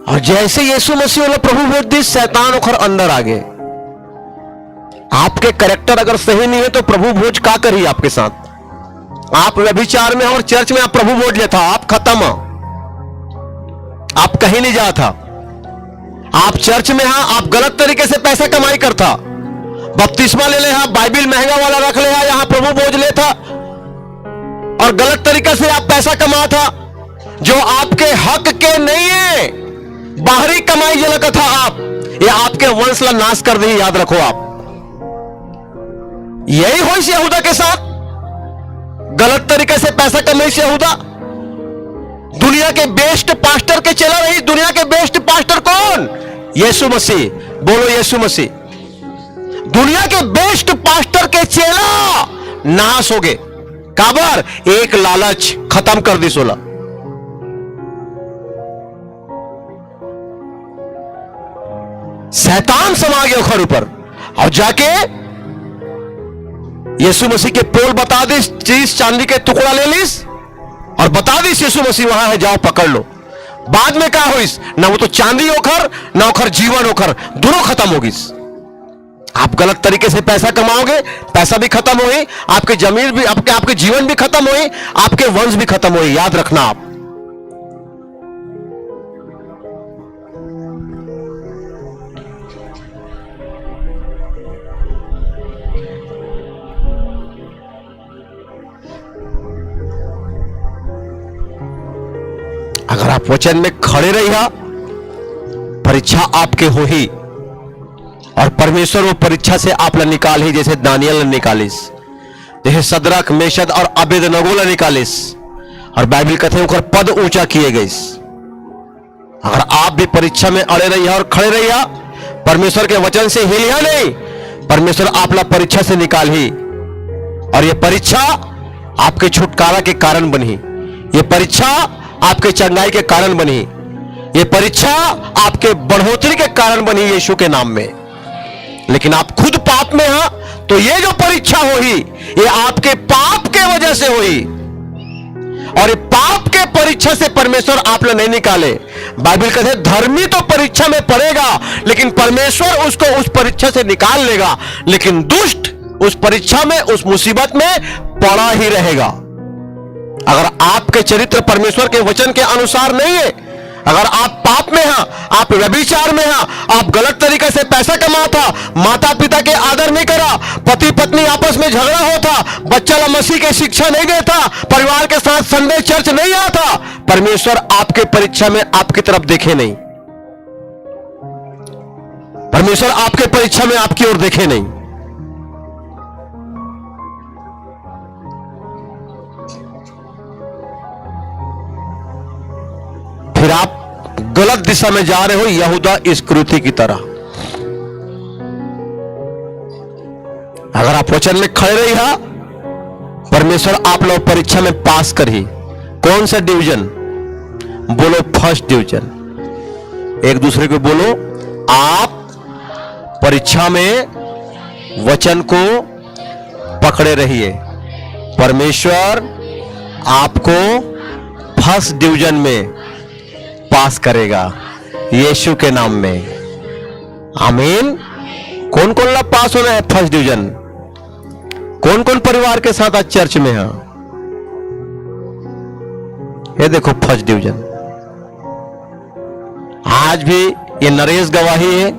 और जैसे यीशु मसीह वाला प्रभु भोज दी, शैतान उखर अंदर आ गए। आपके कैरेक्टर अगर सही नहीं है तो प्रभु भोज का करी आपके साथ? आप व्यभिचार में और चर्च में आप प्रभु भोज लेता, आप खत्म, आप कहीं नहीं जाता। आप चर्च में आप गलत तरीके से पैसा कमाई करता, बपतिस्मा ले ले, बाइबिल महंगा वाला रख ले, यहां प्रभु भोज लेता और गलत तरीके से आप पैसा कमाता जो आपके हक के नहीं है। बाहरी कमाई जो लगा था आप, ये आपके वंश ला नाश कर दी, याद रखो आप। यही हो इस यहूदा के साथ, गलत तरीके से पैसा कमाई से यहूदा। दुनिया के बेस्ट पास्टर के चला रही। दुनिया के बेस्ट पास्टर कौन? यीशु मसीह, बोलो यीशु मसीह। दुनिया के बेस्ट पास्टर के चेला नाश हो गए। काबर? एक लालच खत्म कर दी 16। शैतान समा गया घर ऊपर और जाके यीशु मसीह के पोल बता दी, चीज चांदी के टुकड़ा ले लीस और बता दी यीशु मसीह वहां है, जाओ पकड़ लो। बाद में क्या होइस? ना वो तो चांदी होकर ना होकर जीवन होकर, दोनों खत्म होगिस। आप गलत तरीके से पैसा कमाओगे, पैसा भी खत्म होगी, आपके जमीन भी, आपके जीवन भी खत्म होगी, आपके वंश भी खत्म होगी। याद रखना आप। अगर आप वचन में खड़े रहिए, परीक्षा आपके हो ही, और परमेश्वर वो परीक्षा से आप निकाल ही, जैसे दानियल ने निकालिस, जैसे सदरक मेशद और अबेदनगो ने निकालिस, और बाइबल कहते हैं पद ऊंचा किए गए। अगर आप भी परीक्षा में अड़े रहिए और खड़े रहिए, परमेश्वर के वचन से हिलिया नहीं, परमेश्वर आपला परीक्षा से निकाल ही, और ये परीक्षा आपके छुटकारा के कारण बनी, ये परीक्षा आपके चंगाई के कारण बनी, ये परीक्षा आपके बढ़ोतरी के कारण बनी यीशु के नाम में। लेकिन आप खुद पाप में हैं, तो ये जो परीक्षा हुई ये आपके पाप के वजह से हुई, और ये पाप के परीक्षा से परमेश्वर आप लोग नहीं निकाले। बाइबल कहते हैं धर्मी तो परीक्षा में पड़ेगा, लेकिन परमेश्वर उसको उस परीक्षा से निकाल लेगा, लेकिन दुष्ट उस परीक्षा में, उस मुसीबत में पड़ा ही रहेगा। अगर आपके चरित्र परमेश्वर के वचन के अनुसार नहीं है, अगर आप पाप में हैं, आप व्यभिचार में हैं, आप गलत तरीके से पैसा कमाता, माता पिता के आदर नहीं करा, पति पत्नी आपस में झगड़ा होता, बच्चा ला मसीह की शिक्षा नहीं देता, परिवार के साथ संडे चर्च नहीं आता, परमेश्वर आपके परीक्षा में आपकी तरफ देखे नहीं, परमेश्वर आपके परीक्षा में आपकी ओर देखे नहीं। फिर आप गलत दिशा में जा रहे हो, यहूदा इस्करियोती की तरह। अगर आप वचन में खड़े रहिए, परमेश्वर आप लोग परीक्षा में पास करी। कौन सा डिवीजन? बोलो फर्स्ट डिवीजन। एक दूसरे को बोलो, आप परीक्षा में वचन को पकड़े रहिए, परमेश्वर आपको फर्स्ट डिवीजन में पास करेगा यीशु के नाम में। आमीन। कौन कौन लोग पास होना है फर्स्ट डिवीजन? कौन कौन परिवार के साथ आज चर्च में है? ये देखो फर्स्ट डिवीजन। आज भी ये नरेश गवाही है,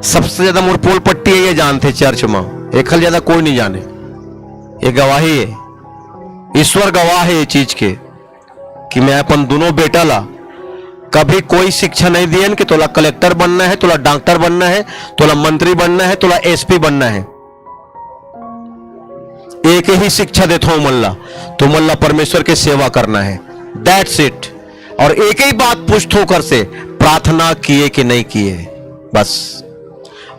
सबसे ज्यादा मोर पोल पट्टी है, ये जानते चर्च में, एक हल ज्यादा कोई नहीं जाने। ये गवाही है, ईश्वर गवाह है ये चीज के, कि मैं अपन दोनों बेटा ला कभी कोई शिक्षा नहीं दियन कि तोला कलेक्टर बनना है, तोला डॉक्टर बनना है, तोला मंत्री बनना है, तोला एसपी बनना है। एक ही शिक्षा देता हूं मल्ला, तो मल्ला परमेश्वर की सेवा करना है, दैट्स इट। और एक ही बात पूछतो कर से, प्रार्थना किए कि नहीं किए, बस।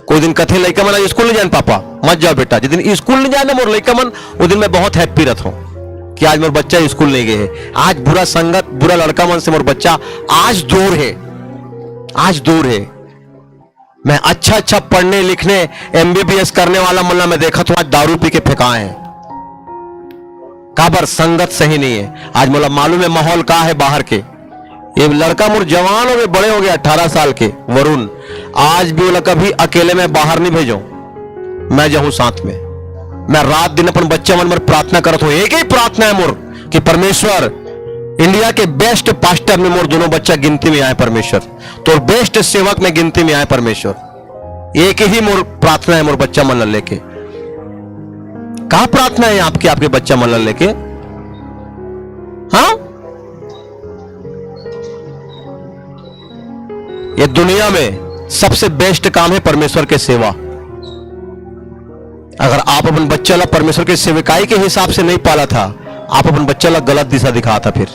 कोई दिन कथे लड़का मन स्कूल नहीं जान पापा, मत जाओ बेटा, जिस दिन स्कूल नहीं जाने मोर लड़का मन, उस दिन मैं बहुत हैप्पी रहता हूं कि आज मेरा बच्चा स्कूल नहीं गए है। आज बुरा संगत, बुरा लड़का मन से मोर बच्चा आज दूर है, आज दूर है। मैं अच्छा अच्छा पढ़ने लिखने एमबीबीएस करने वाला मुल्ला मैं देखा तो आज दारू पी के फेंकाए हैं। काबर? संगत सही नहीं है। आज मुला मालूम है माहौल का है बाहर के। ये लड़का मोर जवान हो गए, बड़े हो गए, 18 साल के वरुण, आज भी बोला कभी अकेले में बाहर नहीं भेजो, मैं जाऊं साथ में। मैं रात दिन अपन बच्चे मन में प्रार्थना करता हूं, एक ही प्रार्थना है मोर कि परमेश्वर इंडिया के बेस्ट पास्टर में मोर दोनों बच्चा गिनती में आए परमेश्वर, तो बेस्ट सेवक में गिनती में आए परमेश्वर। एक ही मोर प्रार्थना है मोर बच्चा मन लेके। कहां प्रार्थना है आपकी, आपके बच्चा मन लेके? हाँ, ये दुनिया में सबसे बेस्ट काम है परमेश्वर के सेवा। अगर आप अपन बच्चा ला परमेश्वर के सेवकाई के हिसाब से नहीं पाला था, आप अपन बच्चा ला गलत दिशा दिखाता। फिर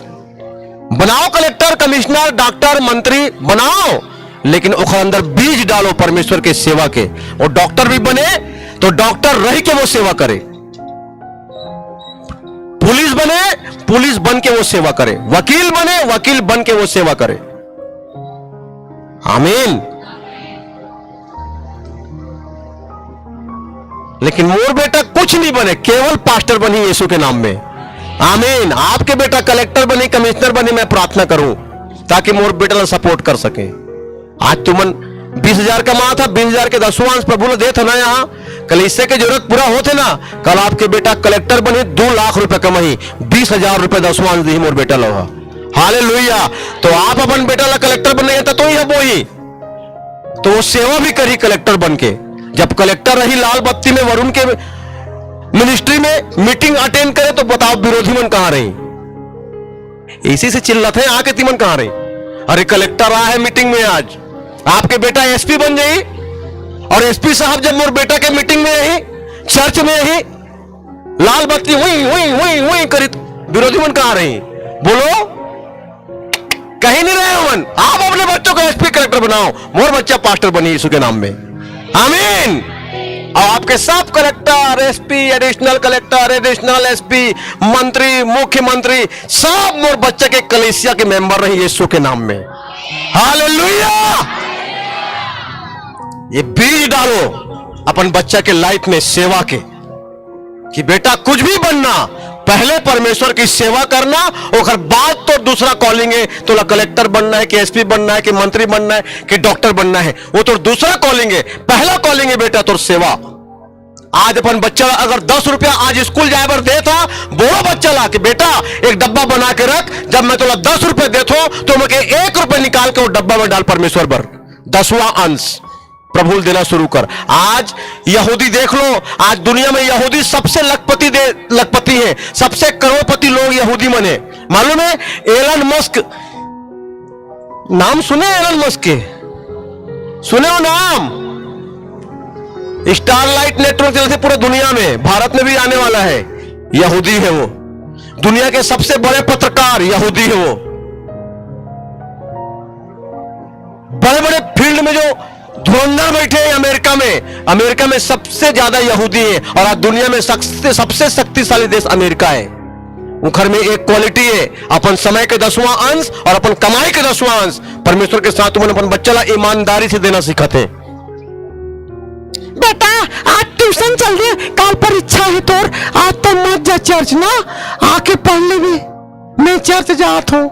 बनाओ कलेक्टर, कमिश्नर, डॉक्टर, मंत्री बनाओ, लेकिन ओकर अंदर बीज डालो परमेश्वर के सेवा के। और डॉक्टर भी बने तो डॉक्टर रह के वो सेवा करे, पुलिस बने पुलिस बन के वो सेवा करे, वकील बने वकील बन के वो सेवा करे। आमीन। लेकिन मोर बेटा कुछ नहीं बने, केवल पास्टर बनी यीशु के नाम में। आमीन। आपके बेटा कलेक्टर बने, कमिश्नर बने, मैं प्रार्थना करूं ताकि मोर बेटा ला सपोर्ट कर सके। आज तुमन 20,000 कमा था, 20,000 के 10वां प्रभु ने दे था ना, यहाँ कल इससे के जरूरत पूरा होते ना, कल आपके बेटा कलेक्टर बने 2 लाख रुपए कमाई, 20,000 रुपए 10वां दी मोर बेटा लोहा। हालेलुया। तो आप अपन बेटा ला कलेक्टर बनने तो ही है वो ही, तो वो सेवा भी करी कलेक्टर बन के। जब कलेक्टर रही लाल बत्ती में वरुण के मिनिस्ट्री में मीटिंग अटेंड करे तो बताओ विरोधी मन कहां रही? इसी से चिल्लाते हैं आके तिमन कहां रही? अरे कलेक्टर आया है मीटिंग में, आज आपके बेटा एसपी बन जाई, और एसपी साहब जब मोर बेटा के मीटिंग में यही चर्च में यही लाल बत्ती हुई हुई हुई हुई करी, विरोधी मन कहां रही? बोलो, कहीं नहीं रहे मन। आप अपने बच्चों को एसपी कलेक्टर बनाओ, मोर बच्चा पास्टर बनी यीशु के नाम में। आमीन। और आपके सब collector, SP, additional collector, additional SP, मंत्री, मुख्यमंत्री सब मोर बच्चे के कलीसिया के मेंबर रहे यीशु के नाम में। हालेलुया। ये बीज डालो अपन बच्चा के लाइफ में सेवा के, कि बेटा कुछ भी बनना, पहले परमेश्वर की सेवा करना, और बाद तो दूसरा कॉलिंग है, तो कलेक्टर बनना है कि एसपी बनना है कि मंत्री बनना है कि डॉक्टर बनना है, वो तो दूसरा कॉलिंग है। पहला कॉलिंग है बेटा तो सेवा। आज अपन बच्चा अगर 10 रुपया आज स्कूल जाए बर दे था, बोलो बच्चा ला कि बेटा एक डब्बा बना के रख, जब मैं तुला 10 रुपए देता तो मैं 1 रुपए निकाल के वो डब्बा में डाल परमेश्वर पर 10वां अंश प्रभु देना शुरू कर। आज यहूदी देख लो, आज दुनिया में यहूदी सबसे लखपति है, सबसे करोड़पति लोग यहूदी मन है। मालूम है एलन मस्क, नाम सुने एलन मस्क के? सुने हो नाम? स्टारलाइट नेटवर्क चलते पूरे दुनिया में, भारत में भी आने वाला है। यहूदी है वो, दुनिया के सबसे बड़े पत्रकार यहूदी है वो। बड़े बड़े फील्ड में जो धुरंधर बैठे हैं अमेरिका में सबसे ज्यादा यहूदी है, और आज दुनिया में सबसे शक्तिशाली देश अमेरिका है। उखर में एक क्वालिटी है, अपन समय के 10वां अंश और अपन कमाई के 10वां अंश परमेश्वर के साथ तुमने अपन बच्चा ला ईमानदारी से देना सिखाते। बेटा आज ट्यूशन चल रही है, कल परीक्षा है तोर, आज तो मत जा चर्च ना, आके पढ़ ले भी, मैं चर्च जात हूं।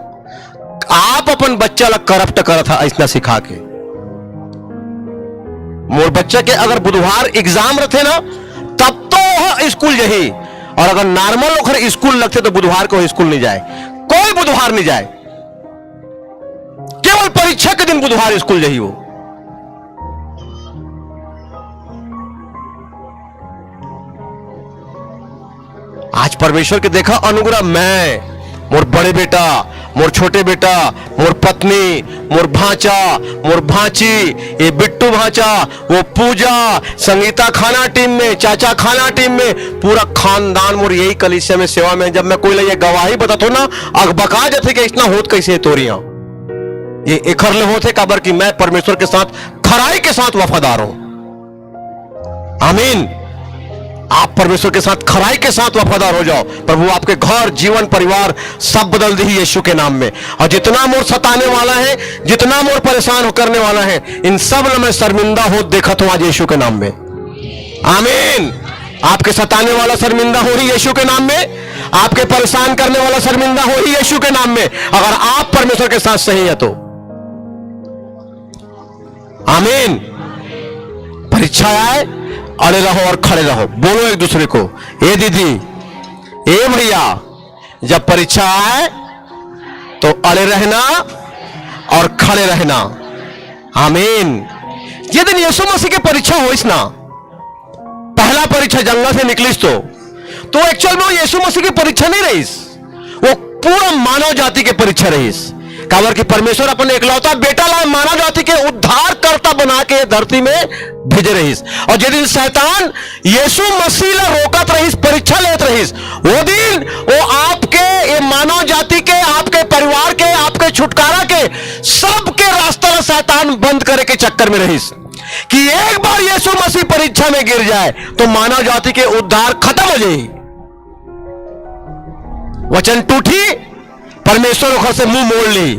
आप अपन बच्चा ला करप्ट करा था ऐसा सिखा के। मोर बच्चा के अगर बुधवार एग्जाम रहते ना तब तो स्कूल यही, और अगर नॉर्मल अगर स्कूल लगते तो बुधवार को स्कूल नहीं जाए, कोई बुधवार नहीं जाए, केवल परीक्षा के दिन बुधवार स्कूल यही हो। आज परमेश्वर के देखा अनुग्रह, मैं मोर बड़े बेटा, मोर छोटे बेटा, मोर पत्नी, मोर भांचा, मोर भांची, ये बिट्टू भांचा, वो पूजा, संगीता खाना टीम में, चाचा खाना टीम में, पूरा खानदान मोर यही कलीसिया में सेवा में। जब मैं कोई ये गवाही बताता ना, अगबका जाते कि इतना होत कैसे है तोरियां, ये इखर ले होते काबर कि मैं परमेश्वर के साथ खराई के साथ वफादार हूं। आमीन। आप परमेश्वर के साथ खराई के साथ वफादार हो जाओ, प्रभु आपके घर, जीवन, परिवार सब बदल दी यीशु के नाम में। और जितना मोर सताने वाला है, जितना मोर परेशान करने वाला है, इन सब में शर्मिंदा हो देखा तो आज यीशु के नाम में। आमीन। आपके सताने वाला शर्मिंदा हो ही यीशु के नाम में, आपके परेशान करने वाला शर्मिंदा हो ही यीशु के नाम में, अगर आप परमेश्वर के साथ सही है तो। आमीन। परीक्षा आए, अड़े रहो और खड़े रहो, बोलो एक दूसरे को, ए दीदी, ए भैया, जब परीक्षा आए तो अड़े रहना और खड़े रहना। आमीन। ये दिन यीशु मसीह की परीक्षा हो इस ना, पहला परीक्षा जंगल से निकलिस तो एक्चुअल में वो यीशु मसीह की परीक्षा नहीं रही, वो पूरा मानव जाति की परीक्षा रही। काबर कि परमेश्वर अपने इकलौता बेटा ला मानव जाति के उद्धारकर्ता बना के धरती में भेजे रहीस, और जिस दिन शैतान यीशु मसीह ला रोकत रहीस, परीक्षा लेत रहीस, वो दिन वो आपके ये मानव जाति के, आपके परिवार के, आपके छुटकारा के सबके रास्ता शैतान बंद करे के चक्कर में रहीस कि एक बार यीशु मसीह परीक्षा में गिर जाए तो मानव जाति के उद्धार खत्म हो जाए। वचन टूटी, परमेश्वर घर से मुंह मोड़ ली।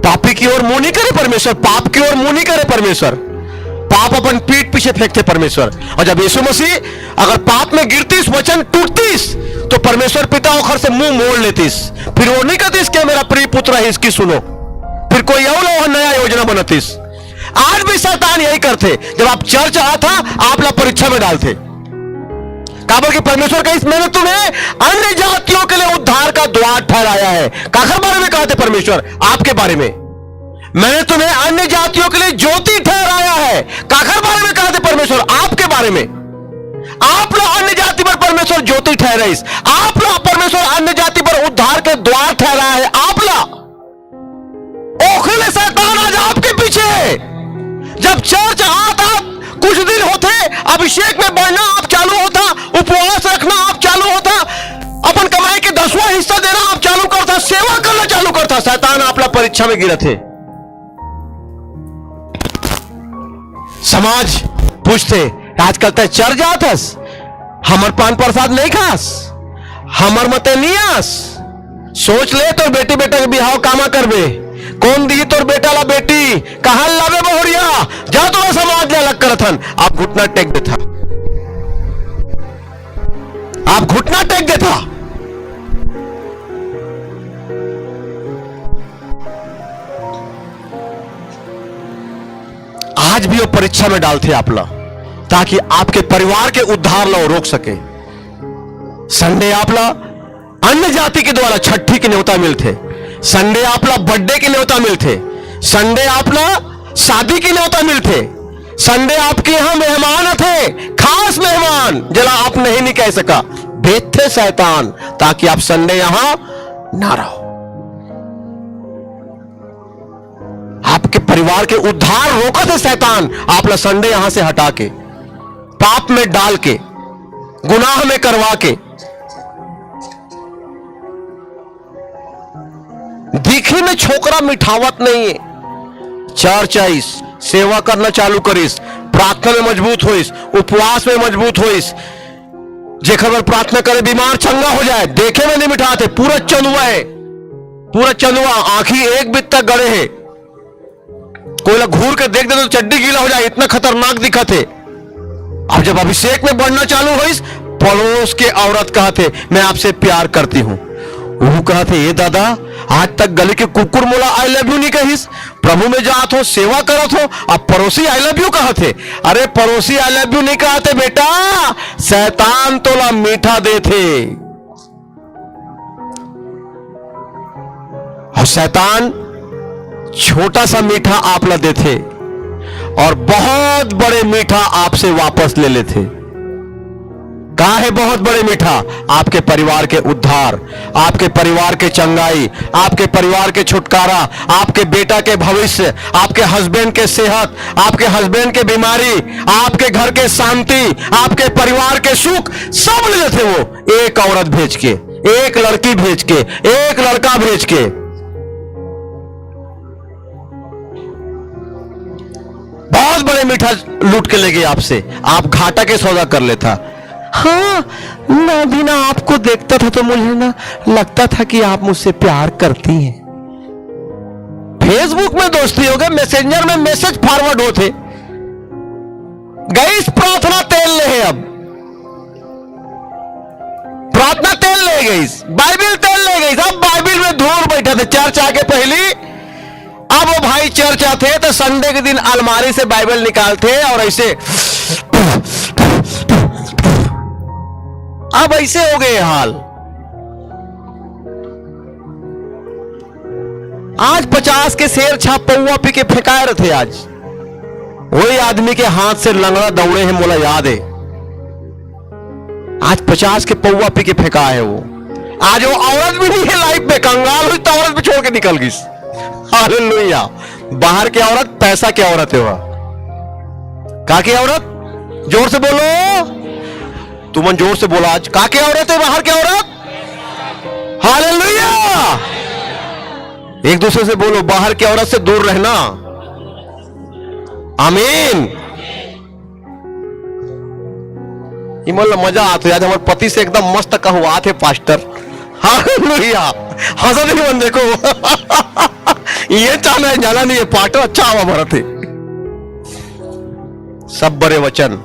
पापी की ओर मुंह नहीं करे परमेश्वर, पाप की ओर मुंह नहीं करे परमेश्वर। पाप अपन पीठ पीछे फेंकते परमेश्वर। और जब यीशु मसीह अगर पाप में गिरतीस, वचन टूटतीस, तो परमेश्वर पिता ओखर से मुंह मोड़ लेतीस। फिर वो नहीं कहतीस कि मेरा प्रिय पुत्र है इसकी सुनो, फिर कोई और नया योजना बनतीस। आज भी शैतान यही करते। जब आप चर्च आया था, आप लोग परीक्षा में डालते। काबर कि परमेश्वर का इस मैंने तुम्हें अन्य जातियों के लिए उद्धार का द्वार ठहराया है। काकर बारे में कहा थे परमेश्वर? आपके बारे में। मैंने तुम्हें अन्य जातियों के लिए ज्योति ठहराया है। काकर बारे में कहा थे परमेश्वर? आपके बारे में। आप लोग अन्य जाति पर परमेश्वर ज्योति ठहराई, आप लोग परमेश्वर अन्य जाति पर उद्धार के द्वार ठहराया है। आप लोग ओखले शैतान आज आपके पीछे। जब चर्च आता कुछ दिन होते, अभिषेक में बढ़ना आप चालू होता, उपवास रखना आप चालू होता, अपन कमाई के 10वां हिस्सा देना आप चालू करता, सेवा करना चालू करता, शैतान आप लोग परीक्षा में गिरे थे। समाज पूछते आजकल तक चर्च जातस, हमर पान प्रसाद नहीं खास, हमर मते नहीं आस। सोच ले तो बेटी बेटा के बिहाव कामा करबे, कौन दी तोर बेटा ला बेटी, कहां लावे बहुरिया, जा तो समाज ले अलग करथन। आप घुटना टेक देता, आप घुटना टेक देता। आज भी वो परीक्षा में डालते आप लोग, ताकि आपके परिवार के उद्धार लो रोक सके। संडे आप लोग अन्य जाति के द्वारा छठी के न्योता मिलते, संडे आप लोग बर्थडे के न्योता मिलते, संडे आप लोग शादी के न्योता मिलते, संडे आपके यहां मेहमान थे, खास मेहमान जला आप नहीं कह सका, भेजते शैतान ताकि आप संडे यहां ना रहो। आपके परिवार के उद्धार रोका थे शैतान, आप लोग संडे यहां से हटा के, पाप में डाल के, गुनाह में करवा के। दिखी में छोकरा मिठावत नहीं है, चर्च आइस, सेवा करना चालू करिस, प्रार्थना में मजबूत होइस, उपवास में मजबूत होइस, जेखर प्रार्थना करे बीमार चंगा हो जाए। देखे में नहीं मिठाते, पूरा चंदुआ है, पूरा चंदुआ, आंखी एक बित्ता गड़े है, कोई लोग घूर के देख दे तो चड्डी गीला हो जाए, इतना खतरनाक दिखा थे। अब जब अभिषेक में बढ़ना चालू हुई, पड़ोस के औरत कहते मैं आपसे प्यार करती हूं, वो कहते ये दादा आज तक गले के कुकुर मोला आई लव यू नहीं कहिस, प्रभु में जात हो, सेवा करत हो, अब पड़ोसी आई लव यू कहते। अरे पड़ोसी आई लव यू नहीं कहते बेटा, शैतान तोला मीठा देते। और शैतान छोटा सा मीठा आप ला देते और बहुत बड़े मीठा आपसे वापस ले लेते। कहा है बहुत बड़े मीठा? आपके परिवार के उद्धार, आपके परिवार के चंगाई, आपके परिवार के छुटकारा, आपके बेटा के भविष्य, आपके हस्बैंड के सेहत, आपके हस्बैंड के बीमारी, आपके घर के शांति, आपके परिवार के सुख, सब ले लेते वो एक औरत भेज के, एक लड़की भेज के, एक लड़का भेज के। बहुत बड़े मीठा लूट के ले गए आपसे, आप घाटा के सौदा कर लेता। हाँ, मैं भी ना आपको देखता था तो मुझे ना लगता था कि आप मुझसे प्यार करती हैं। फेसबुक में दोस्ती हो गए, मैसेंजर में मैसेज फॉरवर्ड होते, गई प्रार्थना तेल ले है, अब प्रार्थना तेल ले गई, बाइबिल तेल ले गई, अब बाइबिल में दूर बैठे थे। चर्च आके पहली, अब वो भाई चर्च आते तो संडे के दिन अलमारी से बाइबल निकालते और ऐसे, अब ऐसे हो गए हाल। आज 50 के शेर छाप पौवा पी के फेंकाए रहे थे, आज वही आदमी के हाथ से लंगड़ा दौड़े हैं, मोला याद है। आज 50 के पौवा पी के फेंका है वो। आज वो औरत भी नहीं है लाइफ में, कंगाल हुई तो औरत भी छोड़ के निकल गई। हालेलुया। बाहर की औरत पैसा की औरत है, वह का की औरत, जोर से बोलो, तुमन जोर से बोला, आज का की औरत है, बाहर की औरत। हालेलुया। एक दूसरे से बोलो, बाहर की औरत से दूर रहना। आमीन। ये मतलब मजा आता है। आज हमारे पति से एकदम मस्त कहवा थे पास्टर। हालेलुया। हंसा नहीं बन देखो। ये चाहना है जाना नहीं है, पास्टर अच्छा हवा भरा थे। सब बड़े वचन।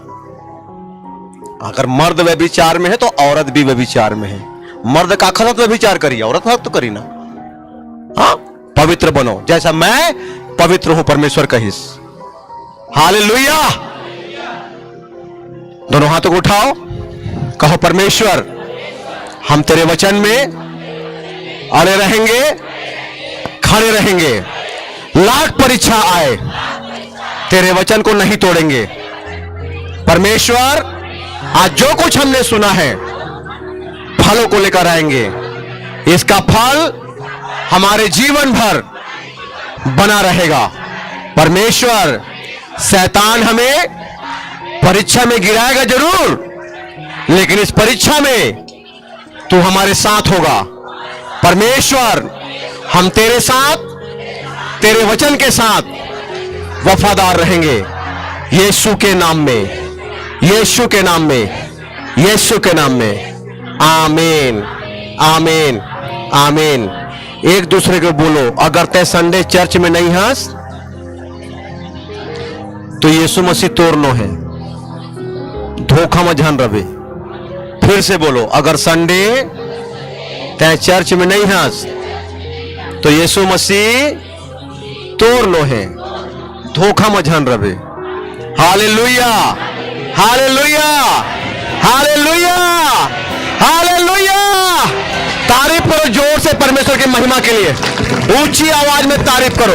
अगर मर्द व्यभिचार में है तो औरत भी व्यभिचार में है। मर्द का खत व्यभिचार करिए, औरत तो करी ना। हाँ, पवित्र बनो जैसा मैं पवित्र हूं, परमेश्वर कहिस। हालेलुया। दोनों हाथों को उठाओ, कहो परमेश्वर हम तेरे वचन में अड़े रहेंगे, खड़े रहेंगे। लाख परीक्षा आए, तेरे वचन को नहीं तोड़ेंगे। परमेश्वर आज जो कुछ हमने सुना है फलों को लेकर आएंगे। इसका फल हमारे जीवन भर बना रहेगा। परमेश्वर शैतान हमें परीक्षा में गिराएगा जरूर, लेकिन इस परीक्षा में तू हमारे साथ होगा। परमेश्वर हम तेरे साथ, तेरे वचन के साथ वफादार रहेंगे। यीशु के नाम में, यीशु के नाम में, यीशु के नाम में। आमीन, आमीन, आमीन। एक दूसरे को बोलो, अगर तय संडे चर्च में नहीं हंस तो यीशु मसीह तोड़नो है, धोखा में ध्यान रहे। फिर से बोलो, अगर संडे तय चर्च में नहीं हंस तो यीशु मसीह तोड़नो है, धोखा में ध्यान रहे। Hallelujah, hallelujah, hallelujah, hallelujah. तारीफ करो जोर से परमेश्वर की महिमा के लिए। ऊंची आवाज में तारीफ करो।